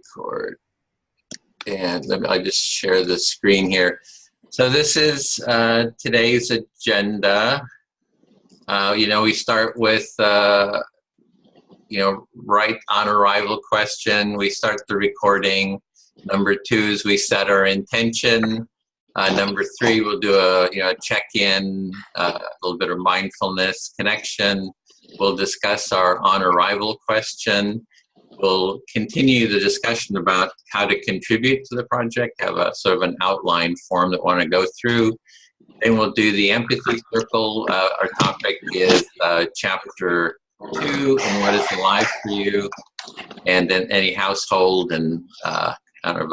record. And I'll just share the screen here. So this is today's agenda. We start with, right on arrival question. We start the recording. Number 2 is we set our intention. Number 3, we'll do a check-in, a little bit of mindfulness connection. We'll discuss our on arrival question. We'll continue the discussion about how to contribute to the project, have a sort of an outline form that we want to go through. Then we'll do the empathy circle. Our topic is chapter 2, and what is alive for you, and then any household and kind of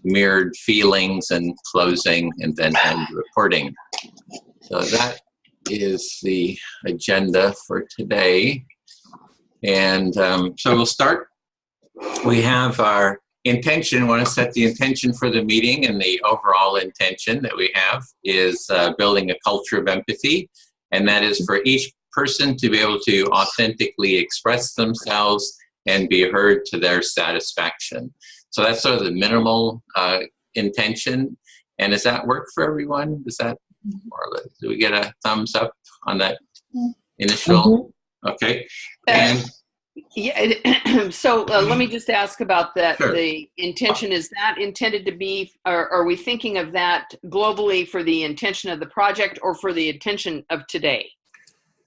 mirrored feelings and closing, and then end reporting. So that is the agenda for today. And so we'll start. We have our intention. We want to set the intention for the meeting, and the overall intention that we have is building a culture of empathy, and that is for each person to be able to authentically express themselves and be heard to their satisfaction. So that's sort of the minimal intention. And does that work for everyone? Does that, do we get a thumbs up on that initial? Okay. And so let me just ask about that. Sure. The intention, is that intended to be, or are we thinking of that globally for the intention of the project or for the intention of today?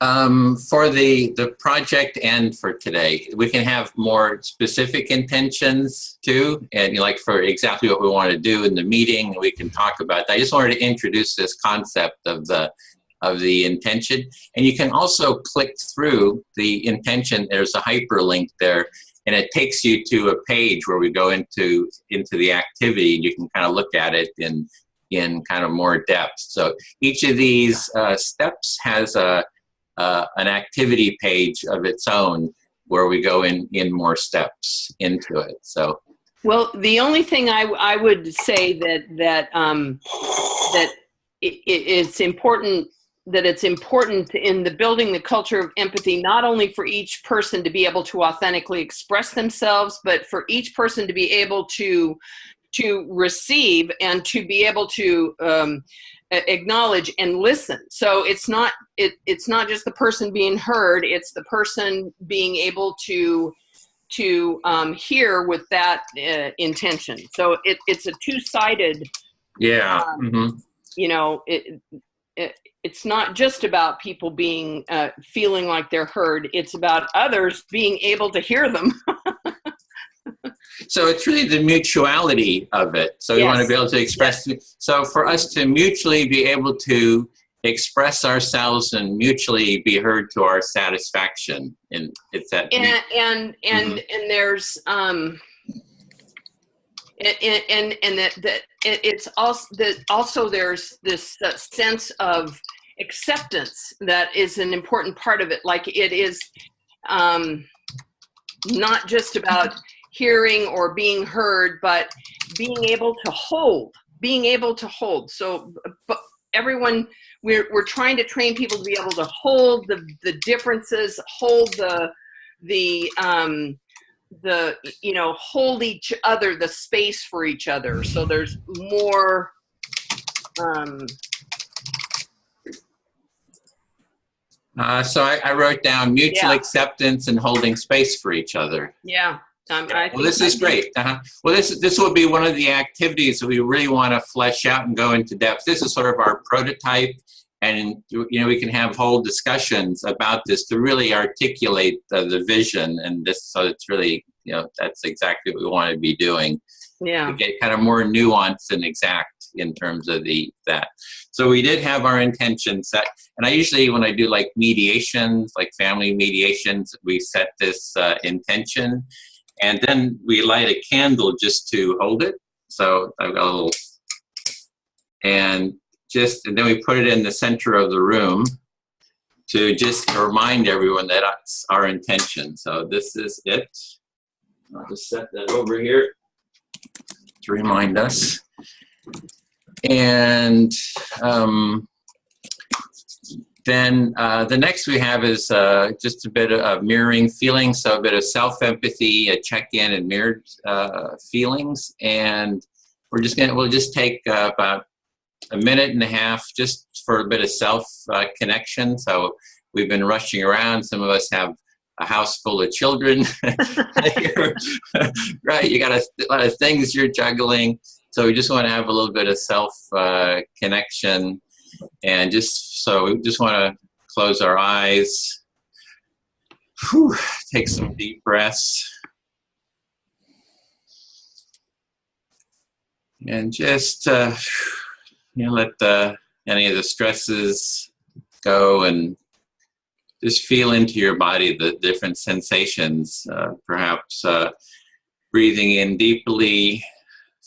For the project and for today. We can have more specific intentions too, and like for exactly what we want to do in the meeting, we can talk about that. I just wanted to introduce this concept of the intention, and you can also click through the intention. There's a hyperlink there, and it takes you to a page where we go into the activity, and you can kind of look at it in kind of more depth. So each of these steps has an activity page of its own where we go in more steps into it. So, well, the only thing I would say that it's important, that it's important in the building the culture of empathy, not only for each person to be able to authentically express themselves, but for each person to be able to receive and to be able to acknowledge and listen. So it's not just the person being heard, it's the person being able to hear with that intention. So it's a two-sided, it's not just about people being feeling like they're heard, it's about others being able to hear them. So it's really the mutuality of it. So we want to be able to express. Yes. So for us to mutually be able to express ourselves and mutually be heard to our satisfaction, and it's that. And there's and that it's also there's this sense of acceptance that is an important part of it. Like it is not just about hearing or being heard, but being able to hold. So, but everyone, we're trying to train people to be able to hold the differences, hold hold each other, the space for each other. So there's more. So I wrote down mutual acceptance and holding space for each other. Yeah. Well, this is great. Well, this will be one of the activities that we really want to flesh out and go into depth. This is sort of our prototype, and we can have whole discussions about this to really articulate the vision, and this, so it's really that's exactly what we want to be doing. Yeah. To get kind of more nuanced and exact in terms of that. So we did have our intention set, and I usually, when I do like mediations, like family mediations, we set this intention. And then we light a candle just to hold it. So I've got a little, and then we put it in the center of the room to just remind everyone that that's our intention. So this is it. I'll just set that over here to remind us. And Then the next we have is just a bit of mirroring feelings, so a bit of self-empathy, a check-in and mirrored feelings. And we'll just take about a minute and a half just for a bit of self-connection. So we've been rushing around. Some of us have a house full of children, right? You got a lot of things you're juggling. So we just want to have a little bit of self-connection. And so we just want to close our eyes. Whew, take some deep breaths. And just let any of the stresses go, and just feel into your body the different sensations. Perhaps breathing in deeply,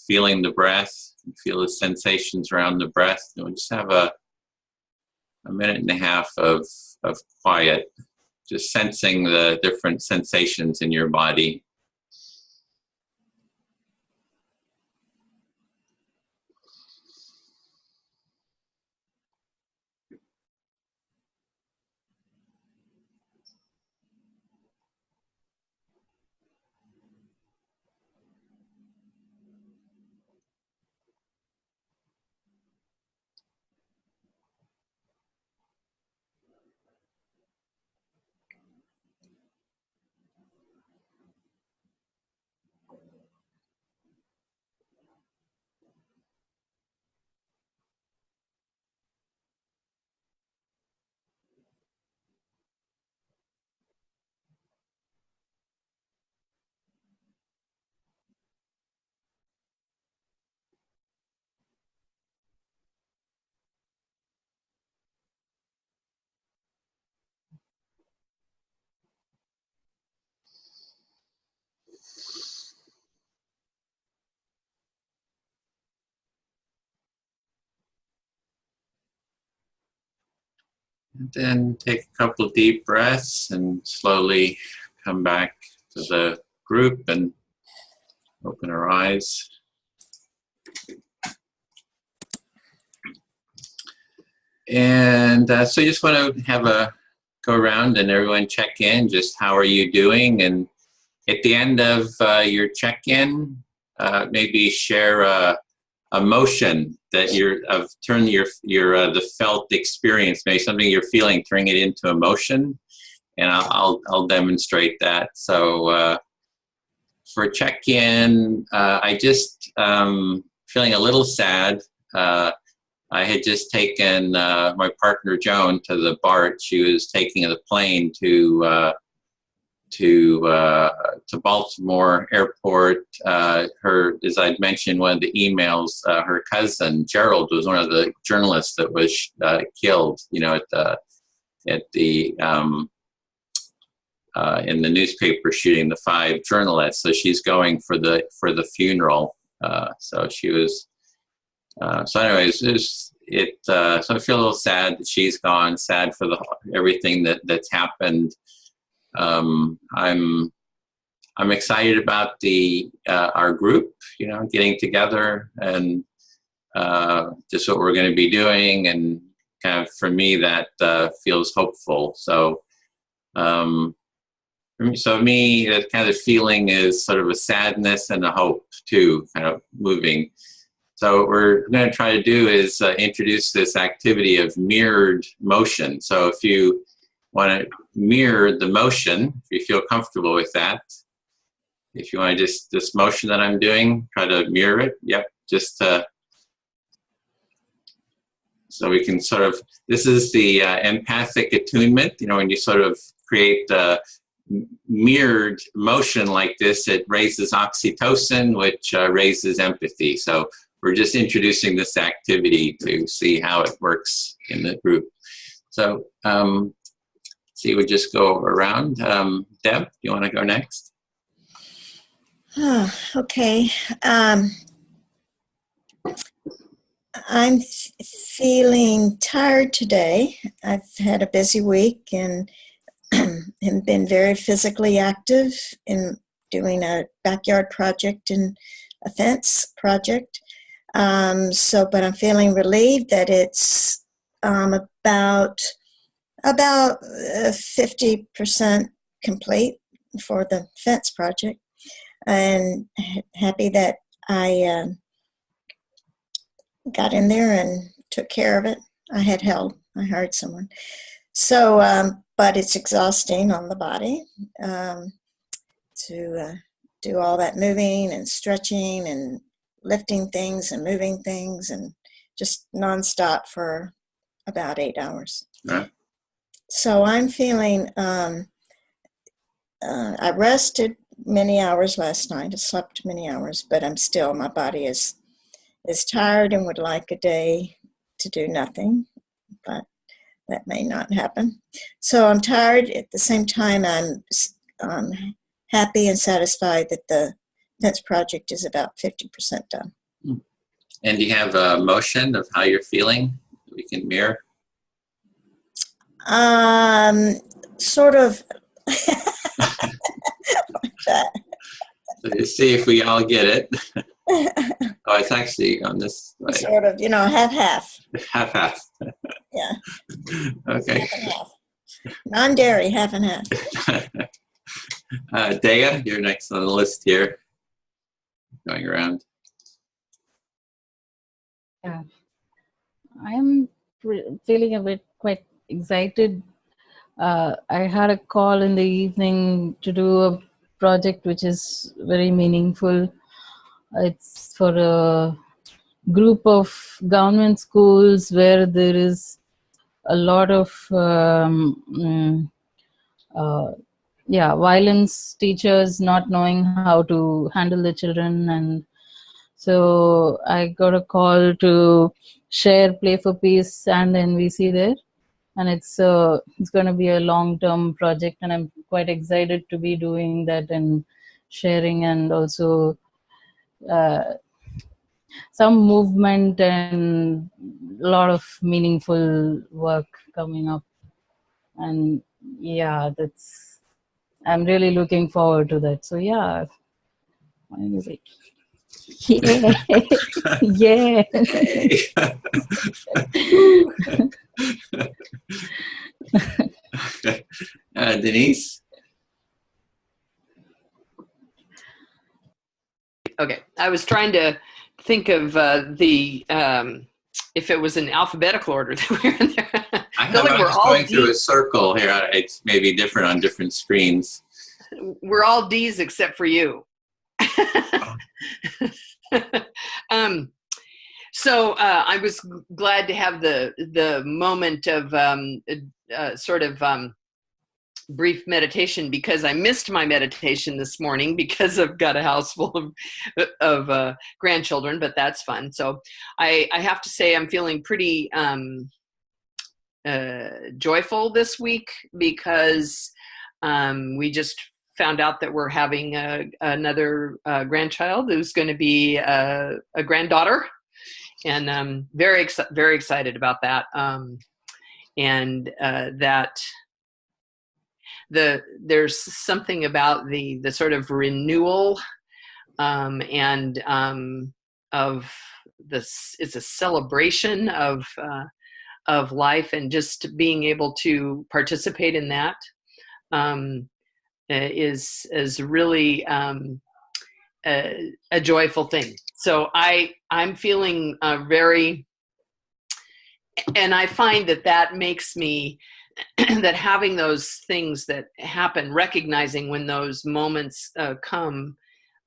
feeling the breath, feel the sensations around the breath. And we'll just have a minute and a half of quiet, just sensing the different sensations in your body. And then take a couple of deep breaths and slowly come back to the group and open our eyes. And so you just want to have a go around and everyone check in, just how are you doing? And at the end of your check-in, maybe share a emotion that turn the felt experience, maybe something you're feeling, turn it into emotion, and I'll demonstrate that. So for check-in, I just feeling a little sad. I had just taken my partner Joan to the BART. She was taking the plane to Baltimore Airport. As I'd mentioned, one of the emails, her cousin Gerald was one of the journalists that was killed. In the newspaper shooting, the 5 journalists. So she's going for the funeral. So she was. So anyways, so I feel a little sad that she's gone. Sad for everything that's happened. I'm excited about our group, getting together and just what we're going to be doing, and kind of for me that feels hopeful. So me, that kind of feeling is sort of a sadness and a hope too, kind of moving. So what we're going to try to do is introduce this activity of mirrored motion. So if you want to mirror the motion, if you feel comfortable with that, if you want to just, this motion that I'm doing, try to mirror it. Yep, just so we can sort of, this is the empathic attunement. When you sort of create mirrored motion like this, it raises oxytocin, which raises empathy. So we're just introducing this activity to see how it works in the group. So see, we just go around. Deb, you want to go next? Okay. I'm feeling tired today. I've had a busy week and have been very physically active in doing a backyard project and a fence project. But I'm feeling relieved that it's about About 50% complete for the fence project, and happy that I got in there and took care of it. I had help. I hired someone. So, but it's exhausting on the body to do all that moving and stretching and lifting things and moving things and just nonstop for about 8 hours. Right. So I'm feeling, I rested many hours last night. I slept many hours, but my body is tired and would like a day to do nothing, but that may not happen. So I'm tired. At the same time, I'm happy and satisfied that the fence project is about 50% done. And do you have a motion of how you're feeling? We can mirror. Sort of. So you see if we all get it. Oh, it's actually on this way. Sort of, half-half. Half-half. Yeah. Okay. Half and half. Non-dairy, half and half. Dea, you're next on the list here. Going around. Yeah, I'm feeling a bit quite excited. I had a call in the evening to do a project which is very meaningful. It's for a group of government schools where there is a lot of violence, teachers not knowing how to handle the children, and so I got a call to share Play for Peace and NVC there, and it's going to be a long-term project, and I'm quite excited to be doing that and sharing, and also some movement and a lot of meaningful work coming up. And yeah, I'm really looking forward to that. So yeah, what is it? Yeah. Yeah. Denise? Okay, I was trying to think of if it was in alphabetical order that we were in there. I'm just going through a circle here. It's maybe different on different screens. We're all D's except for you. So I was glad to have the moment of brief meditation, because I missed my meditation this morning because I've got a house full of grandchildren, but that's fun. So I have to say I'm feeling pretty joyful this week, because we just found out that we're having another grandchild who's going to be a granddaughter, and I'm very excited about that. There's something about the sort of renewal and of this. It's a celebration of life, and just being able to participate in that is really a joyful thing. So I'm feeling very, and I find that makes me, that having those things that happen, recognizing when those moments come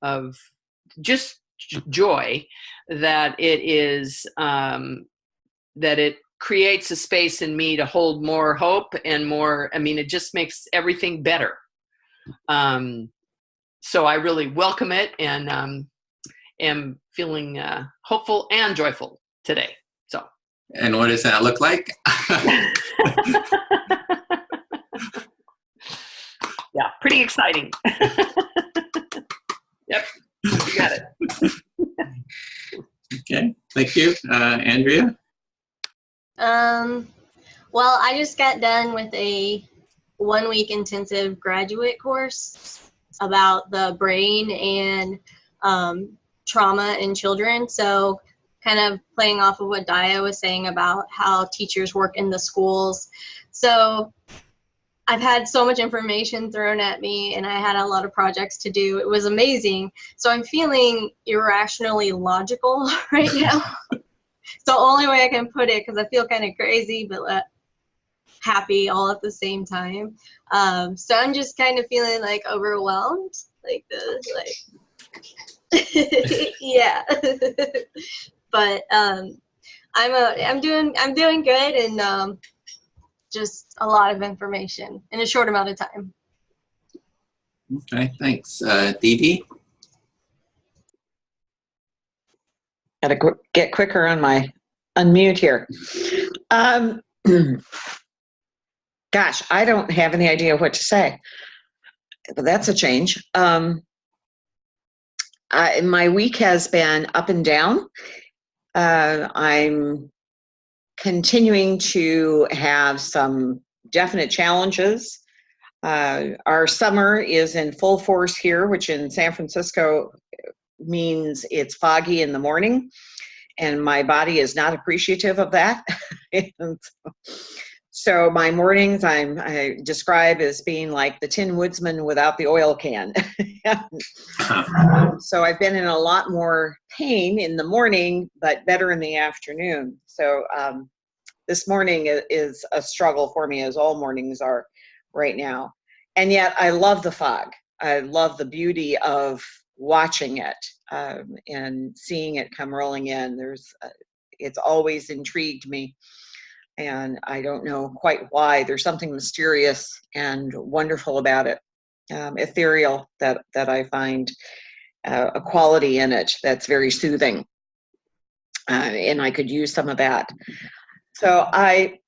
of just joy, that it is that it creates a space in me to hold more hope and more. I mean, it just makes everything better. So I really welcome it, and am feeling hopeful and joyful today. So. And what does that look like? Yeah, pretty exciting. Yep, you got it. Okay, thank you. Andrea? Well, I just got done with a 1-week intensive graduate course about the brain and trauma in children. So kind of playing off of what Daya was saying about how teachers work in the schools. So I've had so much information thrown at me, and I had a lot of projects to do. It was amazing. So I'm feeling irrationally logical right now. It's the only way I can put it, because I feel kind of crazy but happy all at the same time. So I'm just kind of feeling like overwhelmed, yeah. But I'm doing good, and just a lot of information in a short amount of time. Okay, thanks. Dee Dee? Gotta get quicker on my unmute here. Gosh, I don't have any idea what to say. But that's a change. My week has been up and down. I'm continuing to have some definite challenges. Our summer is in full force here, which in San Francisco means it's foggy in the morning, and my body is not appreciative of that. So my mornings I describe as being like the Tin Woodsman without the oil can. So I've been in a lot more pain in the morning, but better in the afternoon. So this morning is a struggle for me, as all mornings are right now. And yet I love the fog. I love the beauty of watching it and seeing it come rolling in. It's always intrigued me. And I don't know quite why. There's something mysterious and wonderful about it, ethereal, that I find a quality in it that's very soothing. And I could use some of that. So I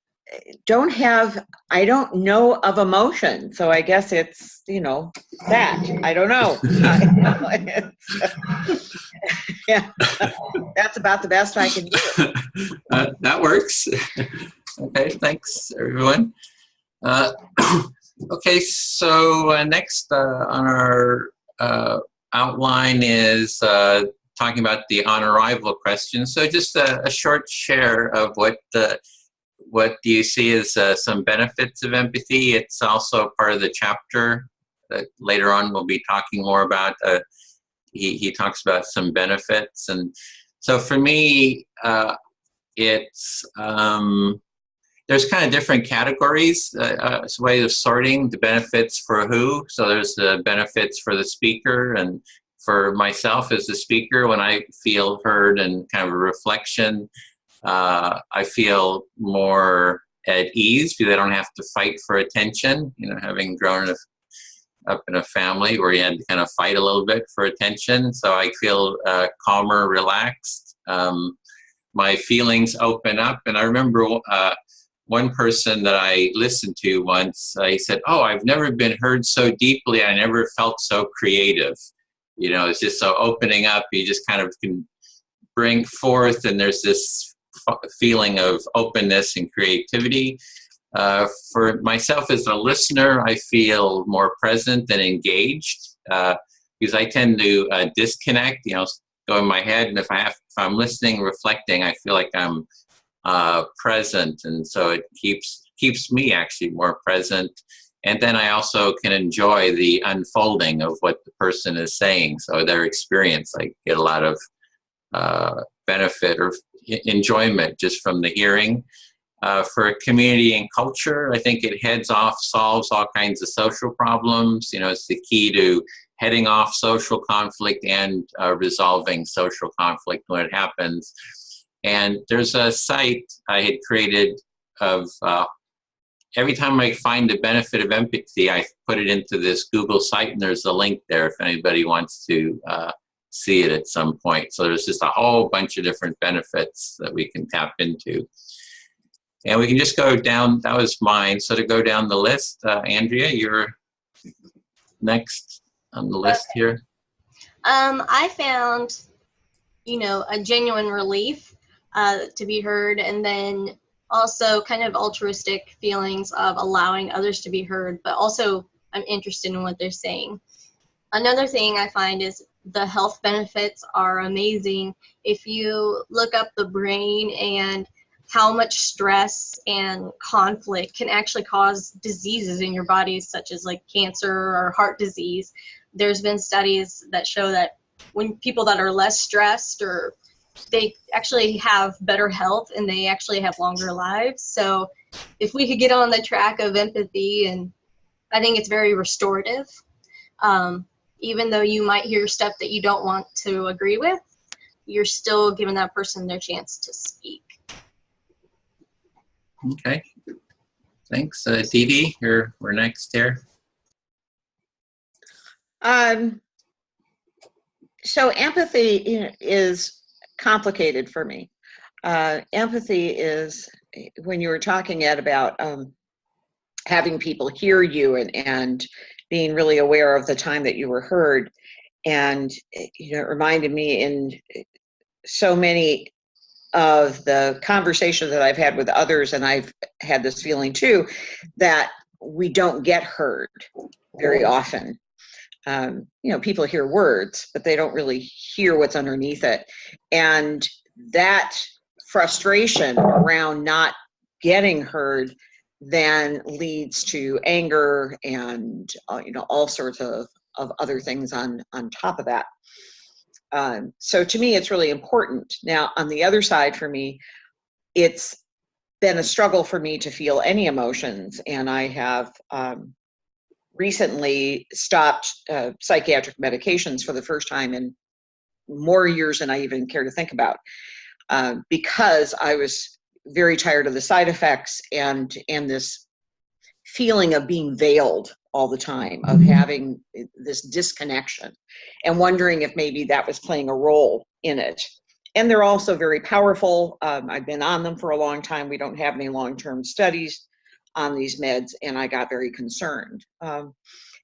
don't know of emotion. So I guess it's, that. I don't know. Yeah, that's about the best I can do. That works. Okay, thanks, everyone. Okay, so next on our outline is talking about the on-arrival question. So just a short share of what do you see as some benefits of empathy. It's also part of the chapter that later on we'll be talking more about. He talks about some benefits. And so for me, it's there's kind of different categories. It's a way of sorting the benefits for who. So there's the benefits for the speaker, and for myself as the speaker, when I feel heard and kind of a reflection, I feel more at ease because I don't have to fight for attention. Having grown up in a family where you had to kind of fight a little bit for attention, so I feel calmer, relaxed. My feelings open up, and I remember one person that I listened to once, he said, "Oh, I've never been heard so deeply. I never felt so creative." It's just so opening up. You just kind of can bring forth, and there's this feeling of openness and creativity. For myself as a listener, I feel more present and engaged because I tend to disconnect, go in my head, and if I'm listening, reflecting, I feel like I'm present, and so it keeps me actually more present. And then I also can enjoy the unfolding of what the person is saying. So their experience, I get a lot of benefit or enjoyment just from the hearing. For community and culture, I think it solves all kinds of social problems. It's the key to heading off social conflict and resolving social conflict when it happens. And there's a site I had created of every time I find the benefit of empathy, I put it into this Google site, and there's a link there if anybody wants to see it at some point. So there's just a whole bunch of different benefits that we can tap into. And we can just go down, that was mine. So to go down the list, Andrea, you're next on the list here. I found, a genuine relief to be heard, and then also kind of altruistic feelings of allowing others to be heard, but also I'm interested in what they're saying. Another thing I find is the health benefits are amazing. If you look up the brain and how much stress and conflict can actually cause diseases in your body, such as like cancer or heart disease. There's been studies that show that when people that are less stressed, or they actually have better health and they actually have longer lives. So if we could get on the track of empathy, and I think it's very restorative. Even though you might hear stuff that you don't want to agree with, you're still giving that person their chance to speak. Okay. Thanks. Dee Dee, we're next here. So empathy is complicated for me. Empathy is, when you were talking, Ed, about having people hear you and being really aware of the time that you were heard. And, you know, it reminded me in so many of the conversations that I've had with others, and I've had this feeling too, that we don't get heard very often. You know, people hear words, but they don't really hear what's underneath it. And that frustration around not getting heard then leads to anger and, you know, all sorts of other things on top of that. So to me, it's really important. Now, on the other side, for me, it's been a struggle for me to feel any emotions. And I have recently stopped psychiatric medications for the first time in more years than I even care to think about, because I was very tired of the side effects and this feeling of being veiled all the time, of having this disconnection and wondering if maybe that was playing a role in it. And they're also very powerful. I've been on them for a long time. We don't have any long-term studies on these meds, and I got very concerned.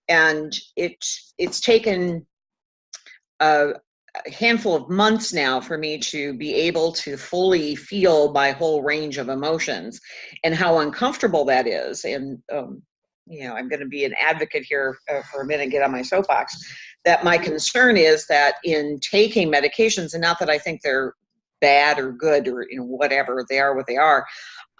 And it's taken a handful of months now for me to be able to fully feel my whole range of emotions, and how uncomfortable that is. And you know, I'm going to be an advocate here for a minute, get on my soapbox, that my concern is that in taking medications, and not that I think they're bad or good or, you know, whatever, they are what they are,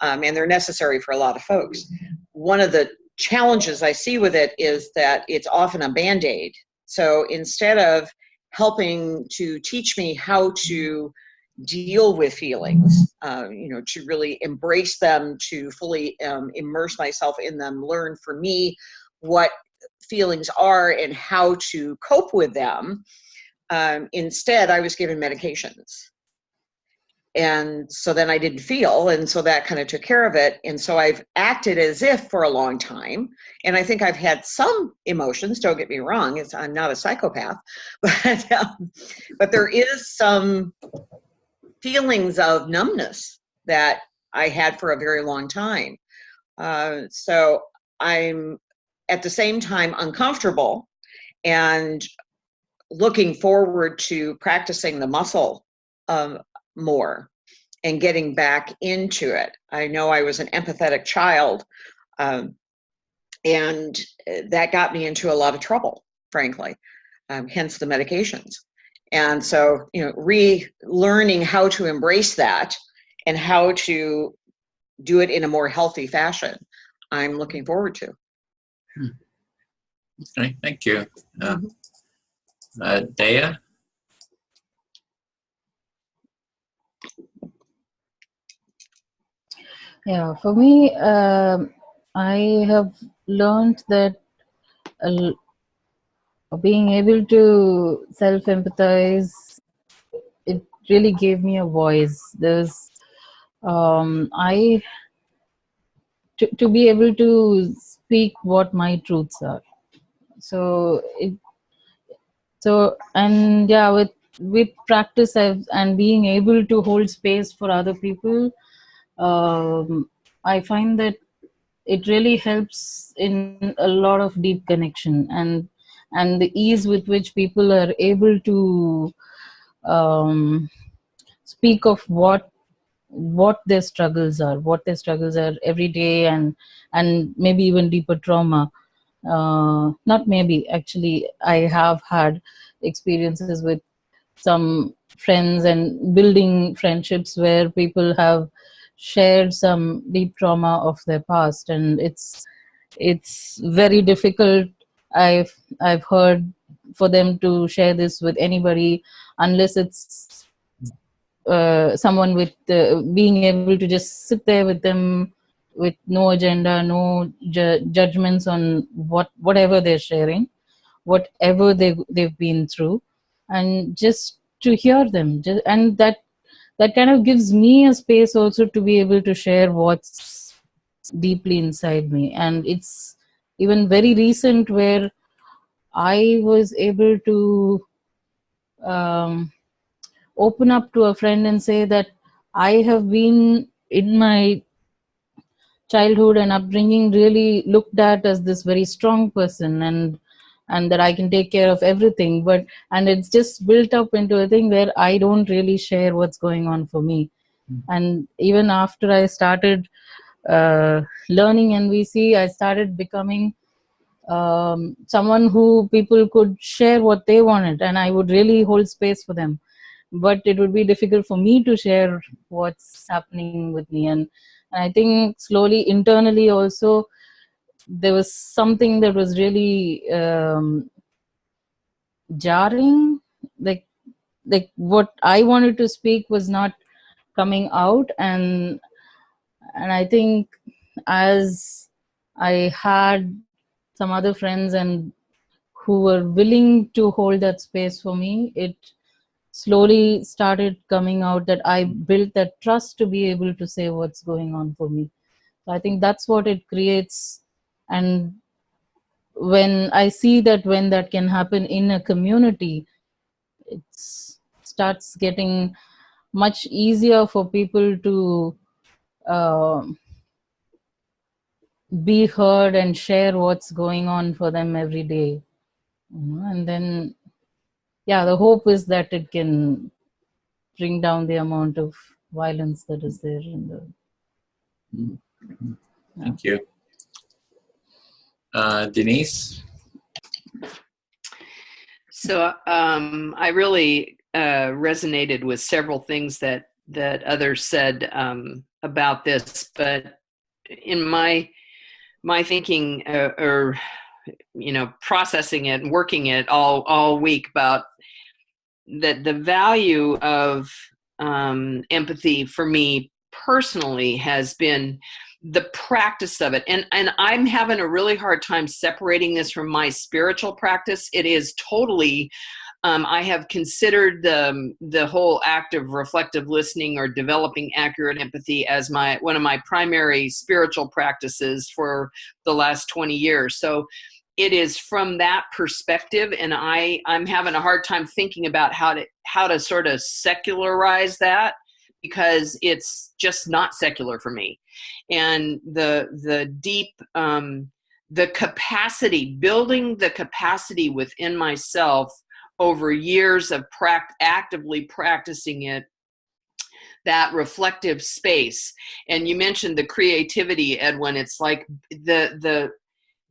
and they're necessary for a lot of folks. One of the challenges I see with it is that it's often a Band-Aid. So instead of helping to teach me how to deal with feelings, you know, to really embrace them, to fully immerse myself in them, learn for me what feelings are and how to cope with them, instead I was given medications. And so then I didn't feel, and so that kind of took care of it. And so I've acted as if for a long time, and I think I've had some emotions, don't get me wrong, I'm not a psychopath, but there is some feelings of numbness that I had for a very long time. So I'm at the same time uncomfortable and looking forward to practicing the muscle more and getting back into it. I know I was an empathetic child, and that got me into a lot of trouble, frankly, hence the medications. And so, you know, relearning how to embrace that and how to do it in a more healthy fashion, I'm looking forward to. Okay, thank you. Dea? Yeah, for me, I have learned that being able to self-empathize, it really gave me a voice. There's, to be able to speak what my truths are. So and yeah, with practice and being able to hold space for other people, I find that it really helps in a lot of deep connection, and the ease with which people are able to speak of what their struggles are, every day, and maybe even deeper trauma. Not maybe, actually, I have had experiences with some friends and building friendships where people have shared some deep trauma of their past, and it's very difficult. I've heard for them to share this with anybody unless it's someone with being able to just sit there with them with no agenda, no judgments on whatever they're sharing, whatever they've been through, and just to hear them. And that kind of gives me a space also to be able to share what's deeply inside me. And it's even very recent where I was able to open up to a friend and say that I have been in my childhood and upbringing really looked at as this very strong person, and that I can take care of everything, and it's just built up into a thing where I don't really share what's going on for me. And even after I started learning NVC, I started becoming someone who people could share what they wanted, and I would really hold space for them. But it would be difficult for me to share what's happening with me. And I think slowly internally also there was something that was really jarring, like what I wanted to speak was not coming out. And I think as I had some other friends and who were willing to hold that space for me, it slowly started coming out that I built that trust to be able to say what's going on for me. So I think that's what it creates. And when I see that when that can happen in a community, it starts getting much easier for people to be heard and share what's going on for them every day. And then, yeah, the hope is that it can bring down the amount of violence that is there in the. Thank you. Denise? So I really resonated with several things that others said about this, but in my thinking or processing it and working it all week about that, the value of empathy for me personally has been the practice of it. And I'm having a really hard time separating this from my spiritual practice. It is totally, I have considered the whole act of reflective listening or developing accurate empathy as one of my primary spiritual practices for the last 20 years. So it is from that perspective, and I'm having a hard time thinking about how to sort of secularize that, because it's just not secular for me. And the deep, the capacity, building the capacity within myself over years of actively practicing it, that reflective space. And you mentioned the creativity, Edwin. It's like the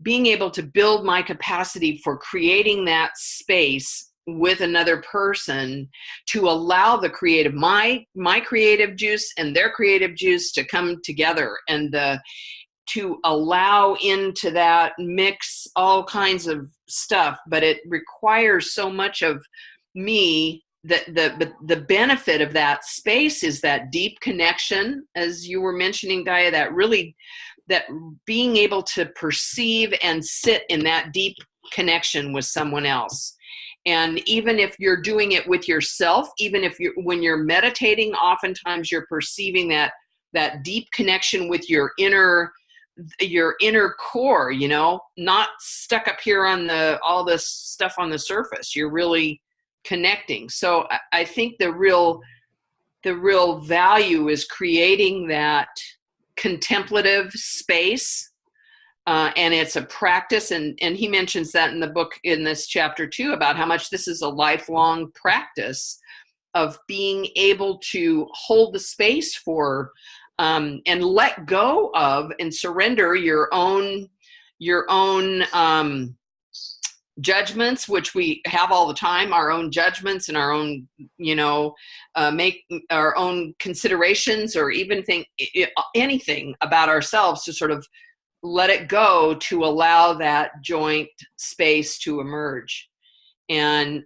being able to build my capacity for creating that space with another person to allow the creative, my creative juice and their creative juice to come together, and to allow into that mix all kinds of stuff. But it requires so much of me. The benefit of that space is that deep connection, as you were mentioning, Gaia, that being able to perceive and sit in that deep connection with someone else. And even if you're doing it with yourself, even if when you're meditating, oftentimes you're perceiving that deep connection with your inner core, not stuck up here on all this stuff on the surface. You're really connecting. So I think the real value is creating that contemplative space, and it's a practice, and he mentions that in the book, in this chapter too, about how much this is a lifelong practice of being able to hold the space for and let go of and surrender your own judgments, which we have all the time, our own judgments and our own, make our own considerations, or even think anything about ourselves, to sort of let it go to allow that joint space to emerge. And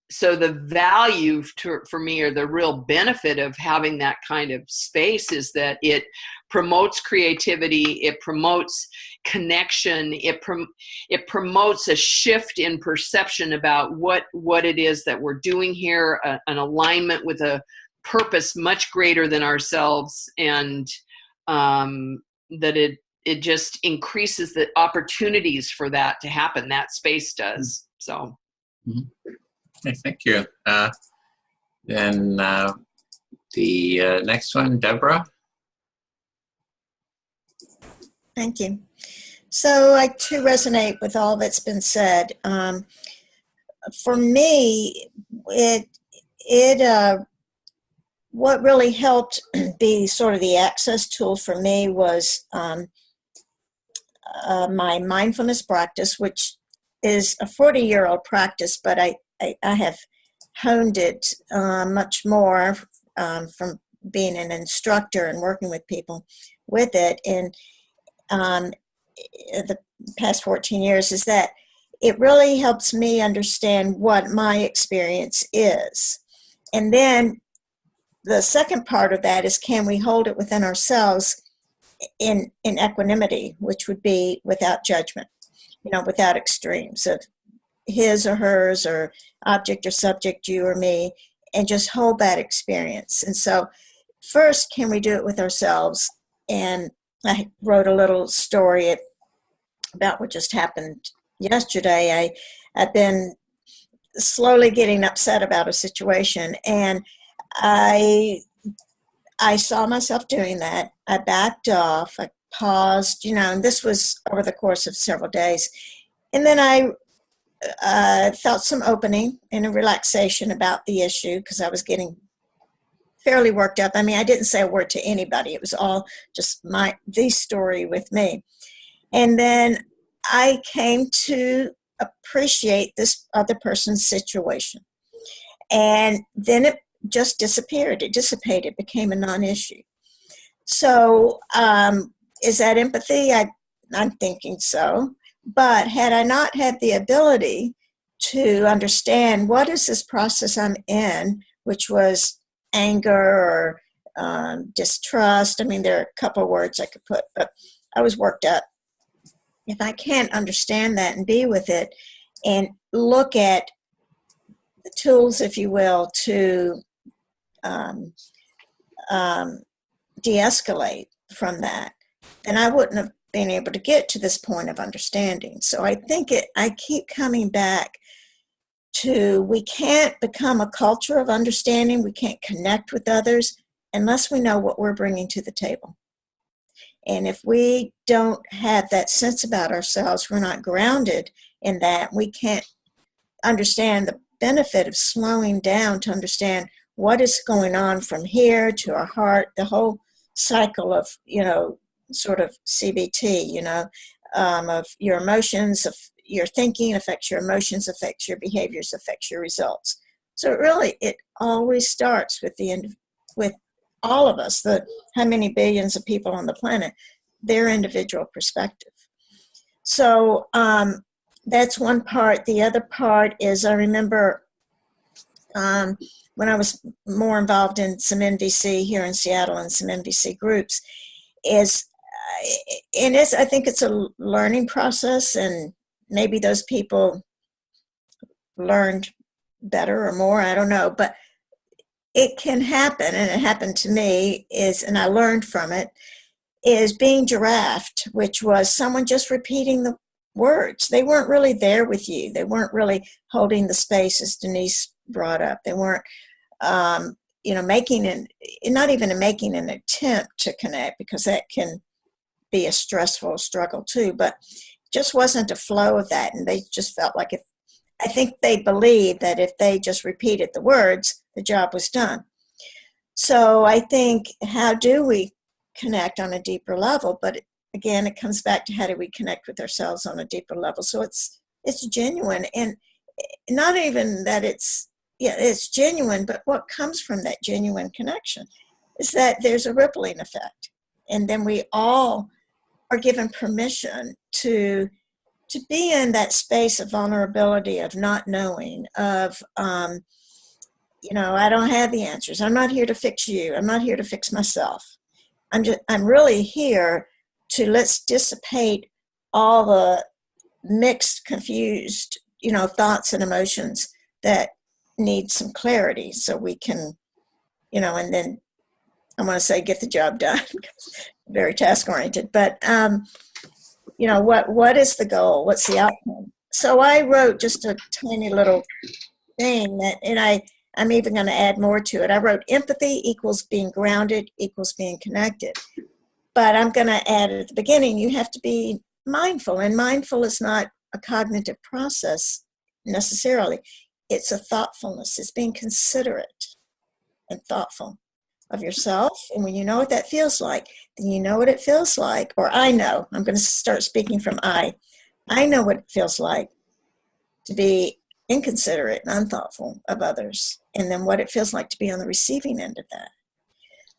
so the value for me, or the real benefit of having that kind of space, is that it promotes creativity, it promotes connection, it promotes a shift in perception about what it is that we're doing here, an alignment with a purpose much greater than ourselves, and that it just increases the opportunities for that to happen. That space does. So. Mm-hmm. Okay, thank you. Then the next one, Deborah. Thank you. So I too resonate with all that's been said. For me, what really helped be sort of the access tool for me was my mindfulness practice, which is a 40-year-old practice, but I have honed it much more from being an instructor and working with people with it in the past 14 years, is that it really helps me understand what my experience is. And then the second part of that is, can we hold it within ourselves in equanimity, which would be without judgment, without extremes of his or hers or object or subject, you or me, and just hold that experience. And so first, can we do it with ourselves? And I wrote a little story about what just happened yesterday. I've been slowly getting upset about a situation, and I saw myself doing that. I backed off, I paused, and this was over the course of several days. And then I felt some opening and a relaxation about the issue, because I was getting fairly worked up. I mean, I didn't say a word to anybody. It was all just the story with me. And then I came to appreciate this other person's situation. And then it just disappeared. It dissipated, became a non-issue. So is that empathy? I'm thinking so. But had I not had the ability to understand what is this process I'm in, which was anger or distrust, I mean, there are a couple of words I could put, but I was worked up. If I can't understand that and be with it and look at the tools, if you will, to de-escalate from that, then I wouldn't have been able to get to this point of understanding. So I think I keep coming back to, we can't become a culture of understanding, we can't connect with others unless we know what we're bringing to the table. And if we don't have that sense about ourselves, we're not grounded in that, we can't understand the benefit of slowing down to understand what is going on from here to our heart, the whole cycle of, sort of CBT, of your emotions, of your thinking affects your emotions, affects your behaviors, affects your results. So it always starts with with all of us, how many billions of people on the planet, their individual perspective. So that's one part. The other part is, I remember when I was more involved in some NVC here in Seattle and some NVC groups, I think it's a learning process, and maybe those people learned better or more, I don't know, but it can happen, and it happened to me, and I learned from it, is being giraffed, which was someone just repeating the words. They weren't really there with you. They weren't really holding the space, as Denise brought up. They weren't, making making an attempt to connect, because that can be a stressful struggle too, but just wasn't a flow of that. And they just felt like I think they believed that if they just repeated the words, the job was done. So I think, how do we connect on a deeper level? But again, it comes back to how do we connect with ourselves on a deeper level. So it's genuine, and not even that it's genuine, but what comes from that genuine connection is that there's a rippling effect. And then we all are given permission to be in that space of vulnerability, of not knowing, of, I don't have the answers. I'm not here to fix you. I'm not here to fix myself. I'm really here to let's dissipate all the mixed, confused, thoughts and emotions that need some clarity so we can, and then I want to say get the job done. Very task oriented, but what is the goal? What's the outcome? So I wrote just a tiny little thing and I'm even going to add more to it. I wrote empathy equals being grounded equals being connected. But I'm going to add at the beginning, you have to be mindful. And mindful is not a cognitive process necessarily. It's a thoughtfulness. It's being considerate and thoughtful of yourself. And when you know what that feels like, then you know what it feels like. Or I know. I'm going to start speaking from I know what it feels like to be inconsiderate and unthoughtful of others. And then what it feels like to be on the receiving end of that.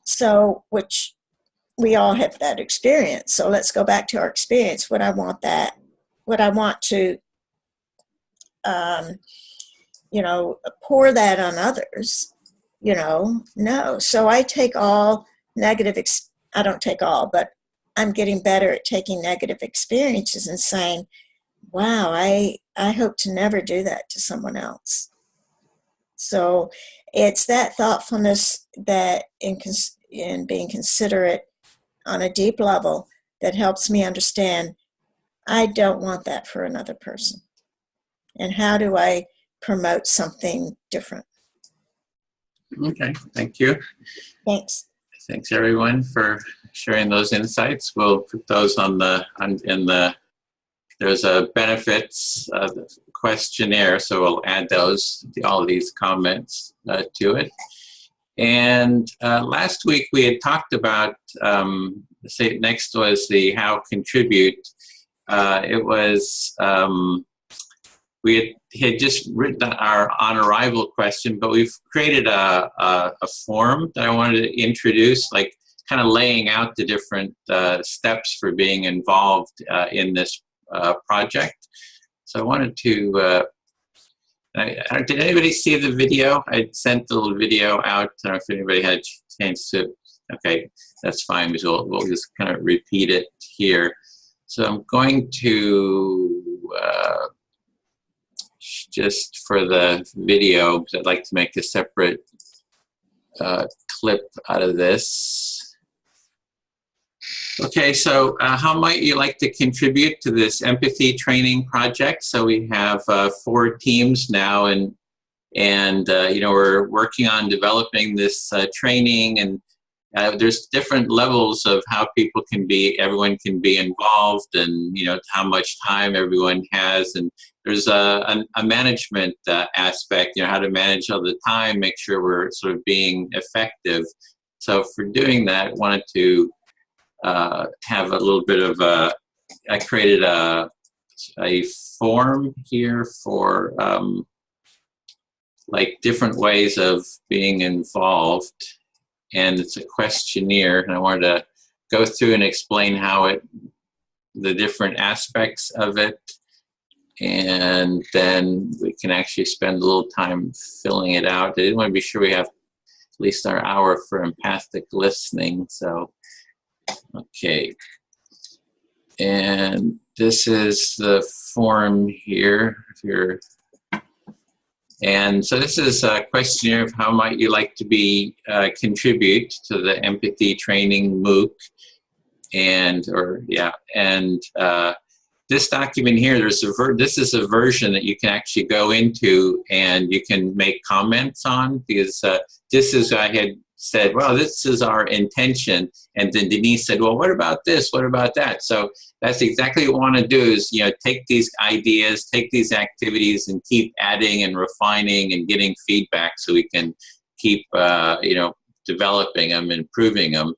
So, which we all have that experience. So let's go back to our experience. Would I want to, pour that on others? No. So I take all negative, I don't take all, but I'm getting better at taking negative experiences and saying, wow, I hope to never do that to someone else. So it's that thoughtfulness that in being considerate on a deep level that helps me understand I don't want that for another person. And how do I promote something different? Okay, thank you. Thanks. Thanks everyone for sharing those insights. We'll put those there's a benefits questionnaire, so we'll add all of these comments to it. And last week we had talked about, next was the how contribute. It was, we had just written our on arrival question, but we've created a form that I wanted to introduce, like kind of laying out the different steps for being involved in this project. So I wanted to, did anybody see the video? I sent the little video out. I don't know if anybody had a chance to, okay, that's fine, because we'll just kind of repeat it here. So I'm going to, just for the video, because I'd like to make a separate clip out of this. Okay, so how might you like to contribute to this empathy training project? So we have 4 teams now, and we're working on developing this training, and there's different levels of how everyone can be involved, and how much time everyone has, and there's a management aspect, how to manage all the time, make sure we're sort of being effective. So for doing that, I wanted to have a little bit of I created a form here for like different ways of being involved, and it's a questionnaire, and I wanted to go through and explain the different aspects of it, and then we can actually spend a little time filling it out. I didn't want to be sure we have at least our hour for empathic listening, so okay. And this is the form here. And so this is a questionnaire of how might you like to contribute to the empathy training MOOC. This document here, this is a version that you can actually go into and you can make comments on, because this is, I had said, well, this is our intention. And then Denise said, well, what about this? What about that? So that's exactly what we want to do is, take these ideas, take these activities and keep adding and refining and getting feedback so we can keep, developing them, improving them.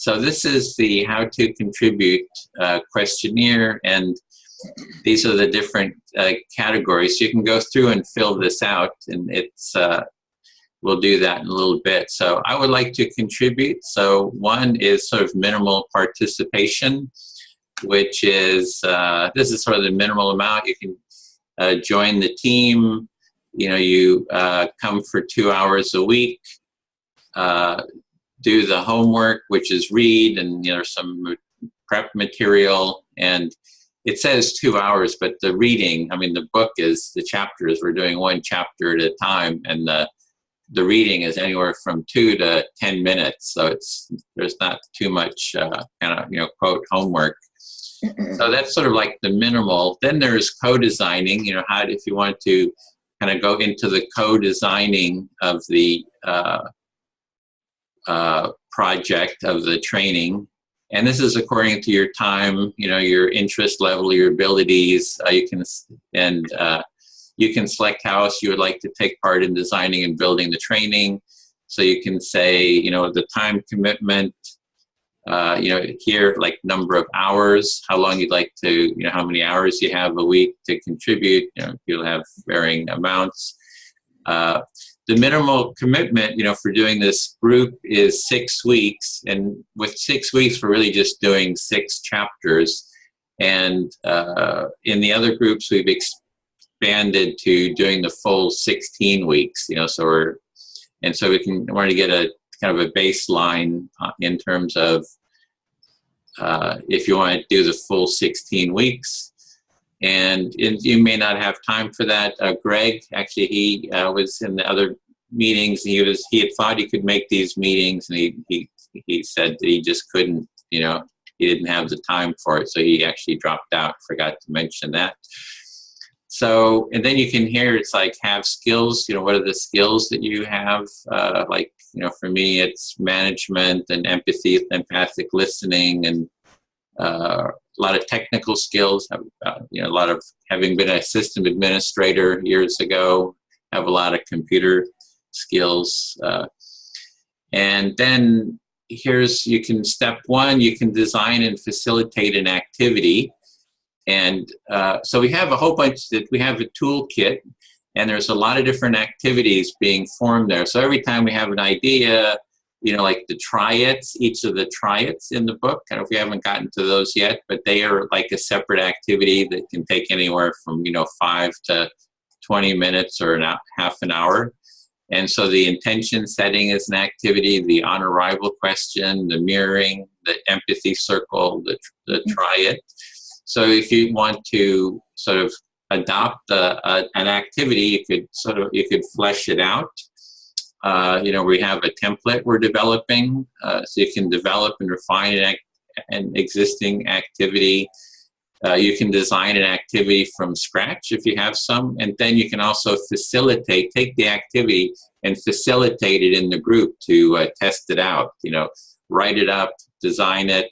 So this is the How to Contribute questionnaire, and these are the different categories. So you can go through and fill this out, and it's we'll do that in a little bit. So I would like to contribute. So one is sort of minimal participation, which is, this is sort of the minimal amount. You can join the team. You know, you come for 2 hours a week, do the homework, which is read, and, you know, some prep material. And it says 2 hours, but the reading, I mean, the book is, the chapters, we're doing one chapter at a time, and the reading is anywhere from 2 to 10 minutes. So there's not too much kind of, you know, quote, homework. So that's sort of like the minimal. Then there's co-designing, you know, how, if you want to kind of go into the co-designing of the project, of the training. And this is according to your time, you know, your interest level, your abilities. You can select how else you would like to take part in designing and building the training. So you can say, you know, the time commitment, you know, here, like number of hours, how long you'd like to, you know, how many hours you have a week to contribute. You know, you'll have varying amounts. The minimal commitment, you know, for doing this group is 6 weeks. And with 6 weeks, we're really just doing 6 chapters. And in the other groups, we've expanded to doing the full 16 weeks, you know, so we want to get a kind of a baseline in terms of if you want to do the full 16 weeks. And you may not have time for that. Greg, actually, he was in the other meetings. He had thought he could make these meetings, and he said that he just couldn't, you know, he didn't have the time for it. So he actually dropped out, forgot to mention that. So, and then you can hear, it's like, have skills, you know, what are the skills that you have? Like, you know, for me, it's management and empathy, empathic listening, and a lot of technical skills. You know, a lot of, having been a system administrator years ago, have a lot of computer skills. And then step 1, you can design and facilitate an activity. And so we have a whole bunch, we have a toolkit, and there's a lot of different activities being formed there. So every time we have an idea, you know, like the try-its, each of the try-its in the book, I don't know if we haven't gotten to those yet, but they are like a separate activity that can take anywhere from, you know, 5 to 20 minutes or half an hour. And so the intention setting is an activity, the on-arrival question, the mirroring, the empathy circle, the try-it. So if you want to sort of adopt an activity, you could flesh it out. You know, we have a template we're developing, so you can develop and refine an existing activity. You can design an activity from scratch if you have some, and then you can also take the activity and facilitate it in the group to test it out. You know, write it up, design it,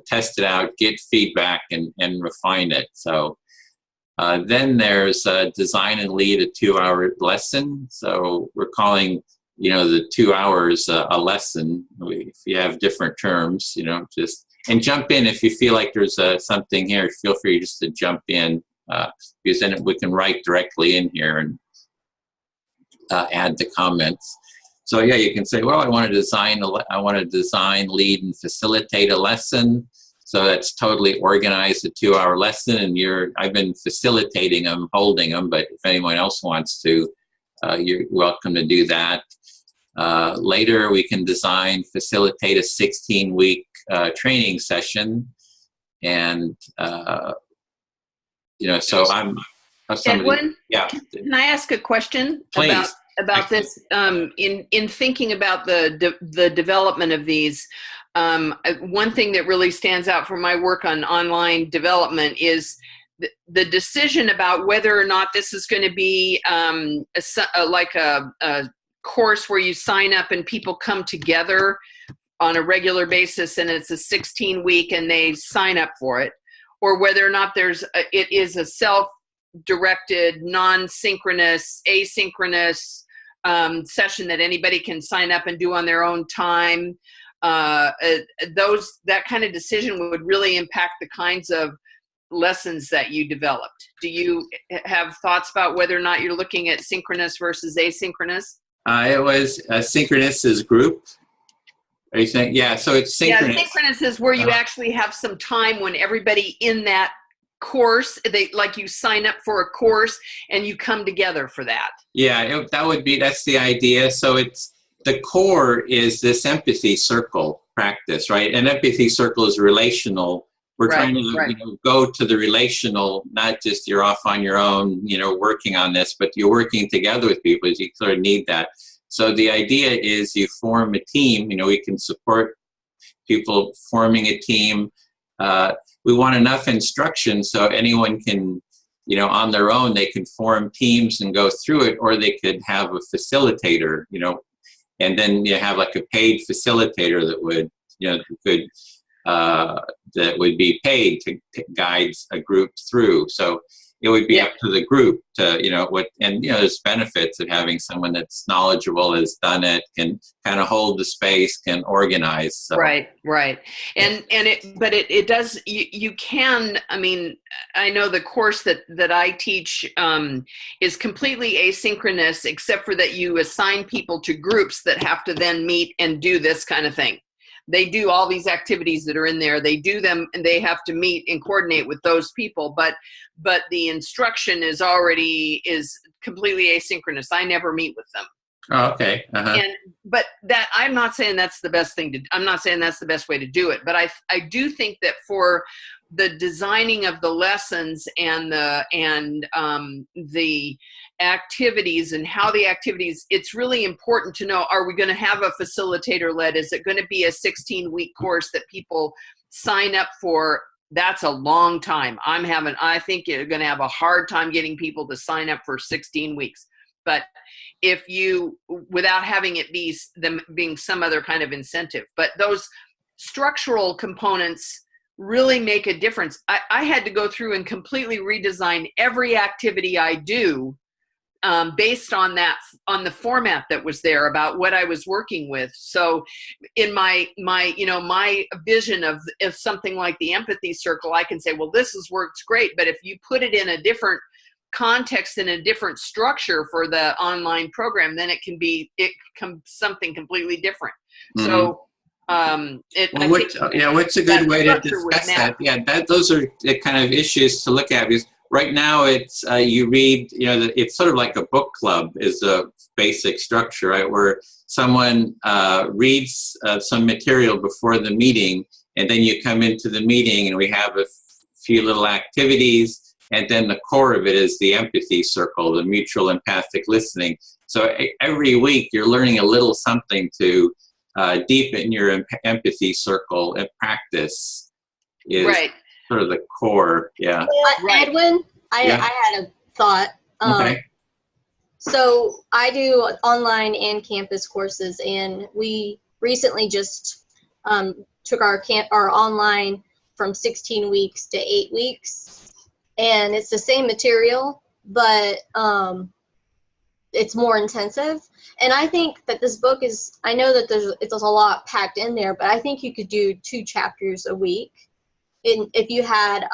test it out, get feedback, and refine it. So then there's design and lead a 2-hour lesson. So we're calling, you know, the 2 hours a lesson. If you have different terms, you know, and jump in if you feel like there's something here. Feel free just to jump in, because then we can write directly in here and add the comments. So yeah, you can say, well, I want to design, lead, and facilitate a lesson. So that's totally organized, a 2-hour lesson, and I've been facilitating them, holding them, but if anyone else wants to, you're welcome to do that. Later, we can facilitate a 16-week training session, and you know, so I'm Edwin, yeah. Can I ask a question? Please. About this, in thinking about the development of these, one thing that really stands out from my work on online development is the decision about whether or not this is going to be like a course where you sign up and people come together on a regular basis and it's a 16-week and they sign up for it, or whether or not it is a self-directed, non-synchronous, asynchronous session that anybody can sign up and do on their own time. that kind of decision would really impact the kinds of lessons that you developed. Do you have thoughts about whether or not you're looking at synchronous versus asynchronous? It was synchronous as group. Are you saying? Yeah, so it's synchronous. Yeah, synchronous is where you actually have some time when everybody in that course, you sign up for a course and you come together for that. Yeah, that's the idea. So the core is this empathy circle practice, right? An empathy circle is relational. We're trying to go to the relational, not just you're off on your own, working on this, but you're working together with people. You sort of need that. So the idea is you form a team. We can support people forming a team. We want enough instruction so anyone can, on their own, they can form teams and go through it, or they could have a facilitator, and then you have like a paid facilitator that would, that would be paid to guide a group through. So it would be up to the group to, there's benefits of having someone that's knowledgeable, has done it, can kind of hold the space, can organize. So. Right. It does, you can, I know the course that I teach is completely asynchronous, except for that you assign people to groups that have to then meet and do this kind of thing. They do all these activities that are in there. They do them and they have to meet and coordinate with those people. But the instruction is completely asynchronous. I never meet with them. Oh, okay. Uh-huh. But I'm not saying that's the best thing I'm not saying that's the best way to do it. But I do think that for the designing of the lessons and the activities and how the activities, it's really important to know, are we going to have a facilitator led? Is it going to be a 16-week course that people sign up for? That's a long time. I think you're going to have a hard time getting people to sign up for 16 weeks. But if without having it be them being some other kind of incentive, but those structural components really make a difference. I had to go through and completely redesign every activity I do based on the format that was there about what I was working with. So in my vision of something like the empathy circle, I can say, well, works great. But if you put it in a different context, in a different structure for the online program, then it becomes something completely different. Mm-hmm. So what's a good way to discuss that? Yeah, those are the kind of issues to look at, because right now it's you read, it's sort of like a book club is the basic structure, right? Where someone reads some material before the meeting, and then you come into the meeting and we have a few little activities, and then the core of it is the empathy circle, the mutual empathic listening. So every week you're learning a little something to deepen your empathy circle and practice is sort of the core. Yeah. Edwin, I had a thought. Okay. So I do online and campus courses, and we recently just took our online from 16 weeks to 8 weeks, and it's the same material, but it's more intensive. And I think that this book I know that there's a lot packed in there, but I think you could do 2 chapters a week. If you had,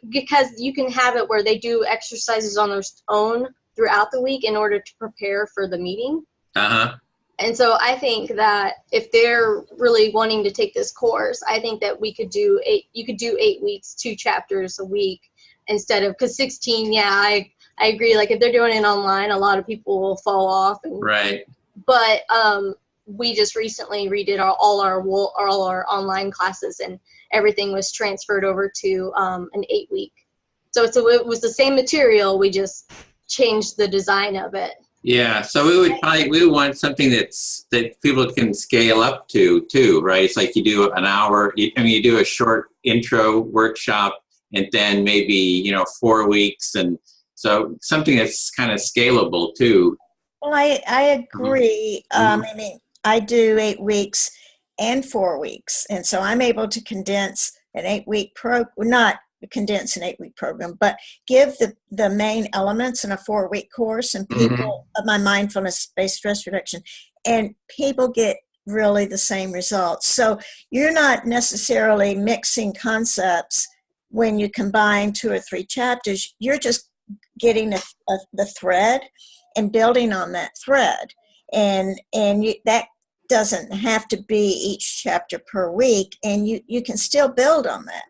because you can have it where they do exercises on their own throughout the week in order to prepare for the meeting. Uh-huh. And so I think that if they're really wanting to take this course, I think that you could do 8 weeks, 2 chapters a week instead of, because 16, I agree. Like if they're doing it online, a lot of people will fall off. Right. But we just recently redid all our online classes, and everything was transferred over to an 8-week. So it was the same material. We just changed the design of it. Yeah. So we would want something that people can scale up to too, right? It's like you do an hour. You do a short intro workshop, and then maybe 4 weeks and. So something that's kind of scalable too. Well, I agree. Mm-hmm. I do 8 weeks and 4 weeks, and so I'm able to condense an 8-week not condense an 8-week program, but give the main elements in a 4-week course, and people of my mindfulness-based stress reduction, and people get really the same results. So you're not necessarily mixing concepts when you combine 2 or 3 chapters. You're just getting the thread and building on that thread. And that doesn't have to be each chapter per week, and you can still build on that.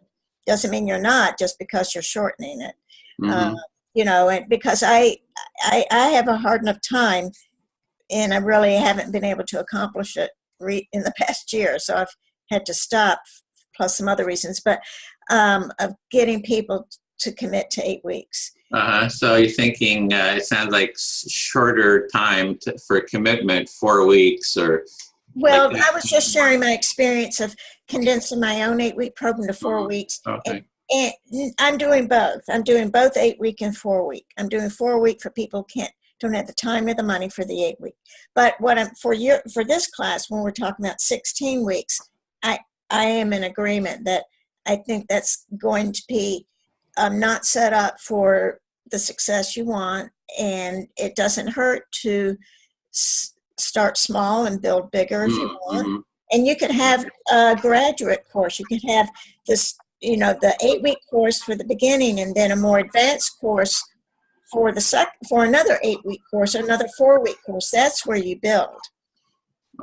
Doesn't mean you're not, just because you're shortening it. Mm-hmm. And because I have a hard enough time, and I really haven't been able to accomplish it in the past year, so I've had to stop, plus some other reasons, but of getting people to commit to 8 weeks. So you're thinking, it sounds like shorter time for commitment, 4 weeks or... Well, like I was just sharing my experience of condensing my own 8-week program to 4 weeks. Okay. And I'm doing both. I'm doing both 8-week and 4-week. I'm doing 4-week for people who don't have the time or the money for the 8-week. But for this class, when we're talking about 16 weeks, I am in agreement that I think that's going to be not set up for the success you want, and it doesn't hurt to start small and build bigger if you want. Mm-hmm. And you could have a graduate course. You could have this, the 8-week course for the beginning, and then a more advanced course for another 8-week course, another 4-week course. That's where you build.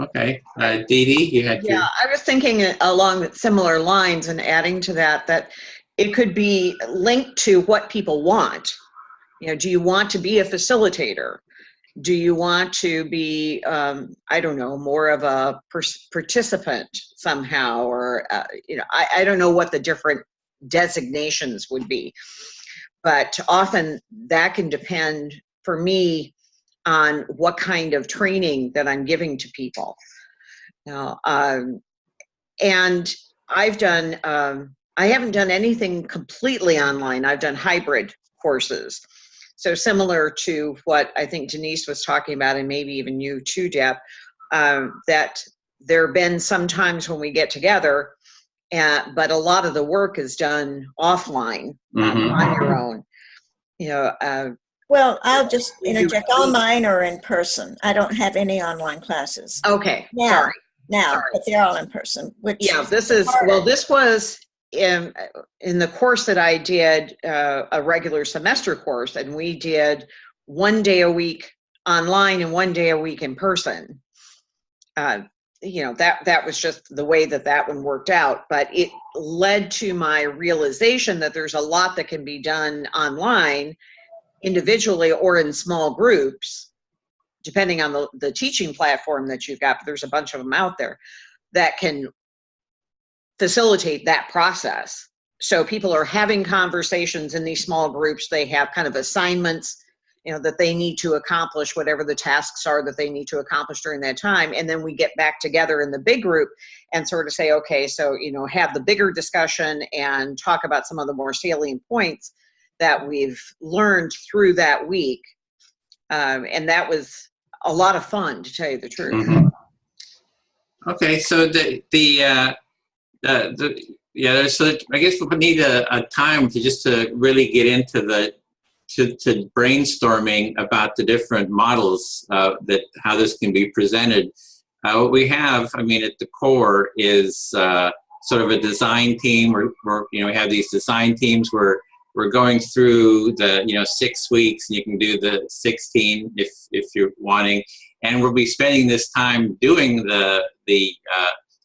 Okay. Dee Dee, you had Yeah, I was thinking along similar lines and adding to that it could be linked to what people want. Do you want to be a facilitator? Do you want to be, I don't know, more of a participant somehow? Or, I don't know what the different designations would be. But often that can depend, for me, on what kind of training that I'm giving to people. Now, and I've done, I haven't done anything completely online. I've done hybrid courses. So similar to what I think Denise was talking about, and maybe even you too, Deb, that there have been some times when we get together, but a lot of the work is done offline, on your own. Well, I'll just interject. All mine are in person. I don't have any online classes. Okay, sorry. Sorry. But they're all in person. This was in the course that I did, a regular semester course, and we did 1 day a week online and 1 day a week in person. That was just the way that one worked out, but it led to my realization that there's a lot that can be done online, individually or in small groups, depending on the teaching platform that you've got. But there's a bunch of them out there that can facilitate that process. So people are having conversations in these small groups. They have kind of assignments, that they need to accomplish, whatever the tasks are that they need to accomplish during that time. And then we get back together in the big group and sort of say, okay, so, have the bigger discussion and talk about some of the more salient points that we've learned through that week. And that was a lot of fun, to tell you the truth. Mm-hmm. Okay, so so I guess we need a time to really get into to brainstorming about the different models how this can be presented. What we have, at the core is sort of a design team. We have these design teams where we're going through the 6 weeks, and you can do the 16 if you're wanting, and we'll be spending this time doing the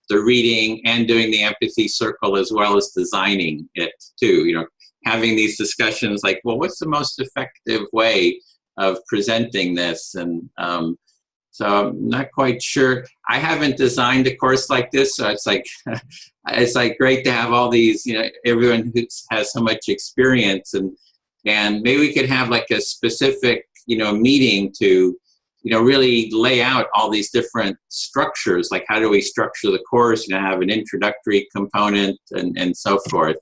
reading and doing the empathy circle, as well as designing it too. Having these discussions like, well, what's the most effective way of presenting this? And so I'm not quite sure. I haven't designed a course like this, so it's like great to have all these, everyone who has so much experience, and maybe we could have like a specific, meeting to, really lay out all these different structures, like how do we structure the course, have an introductory component and so forth.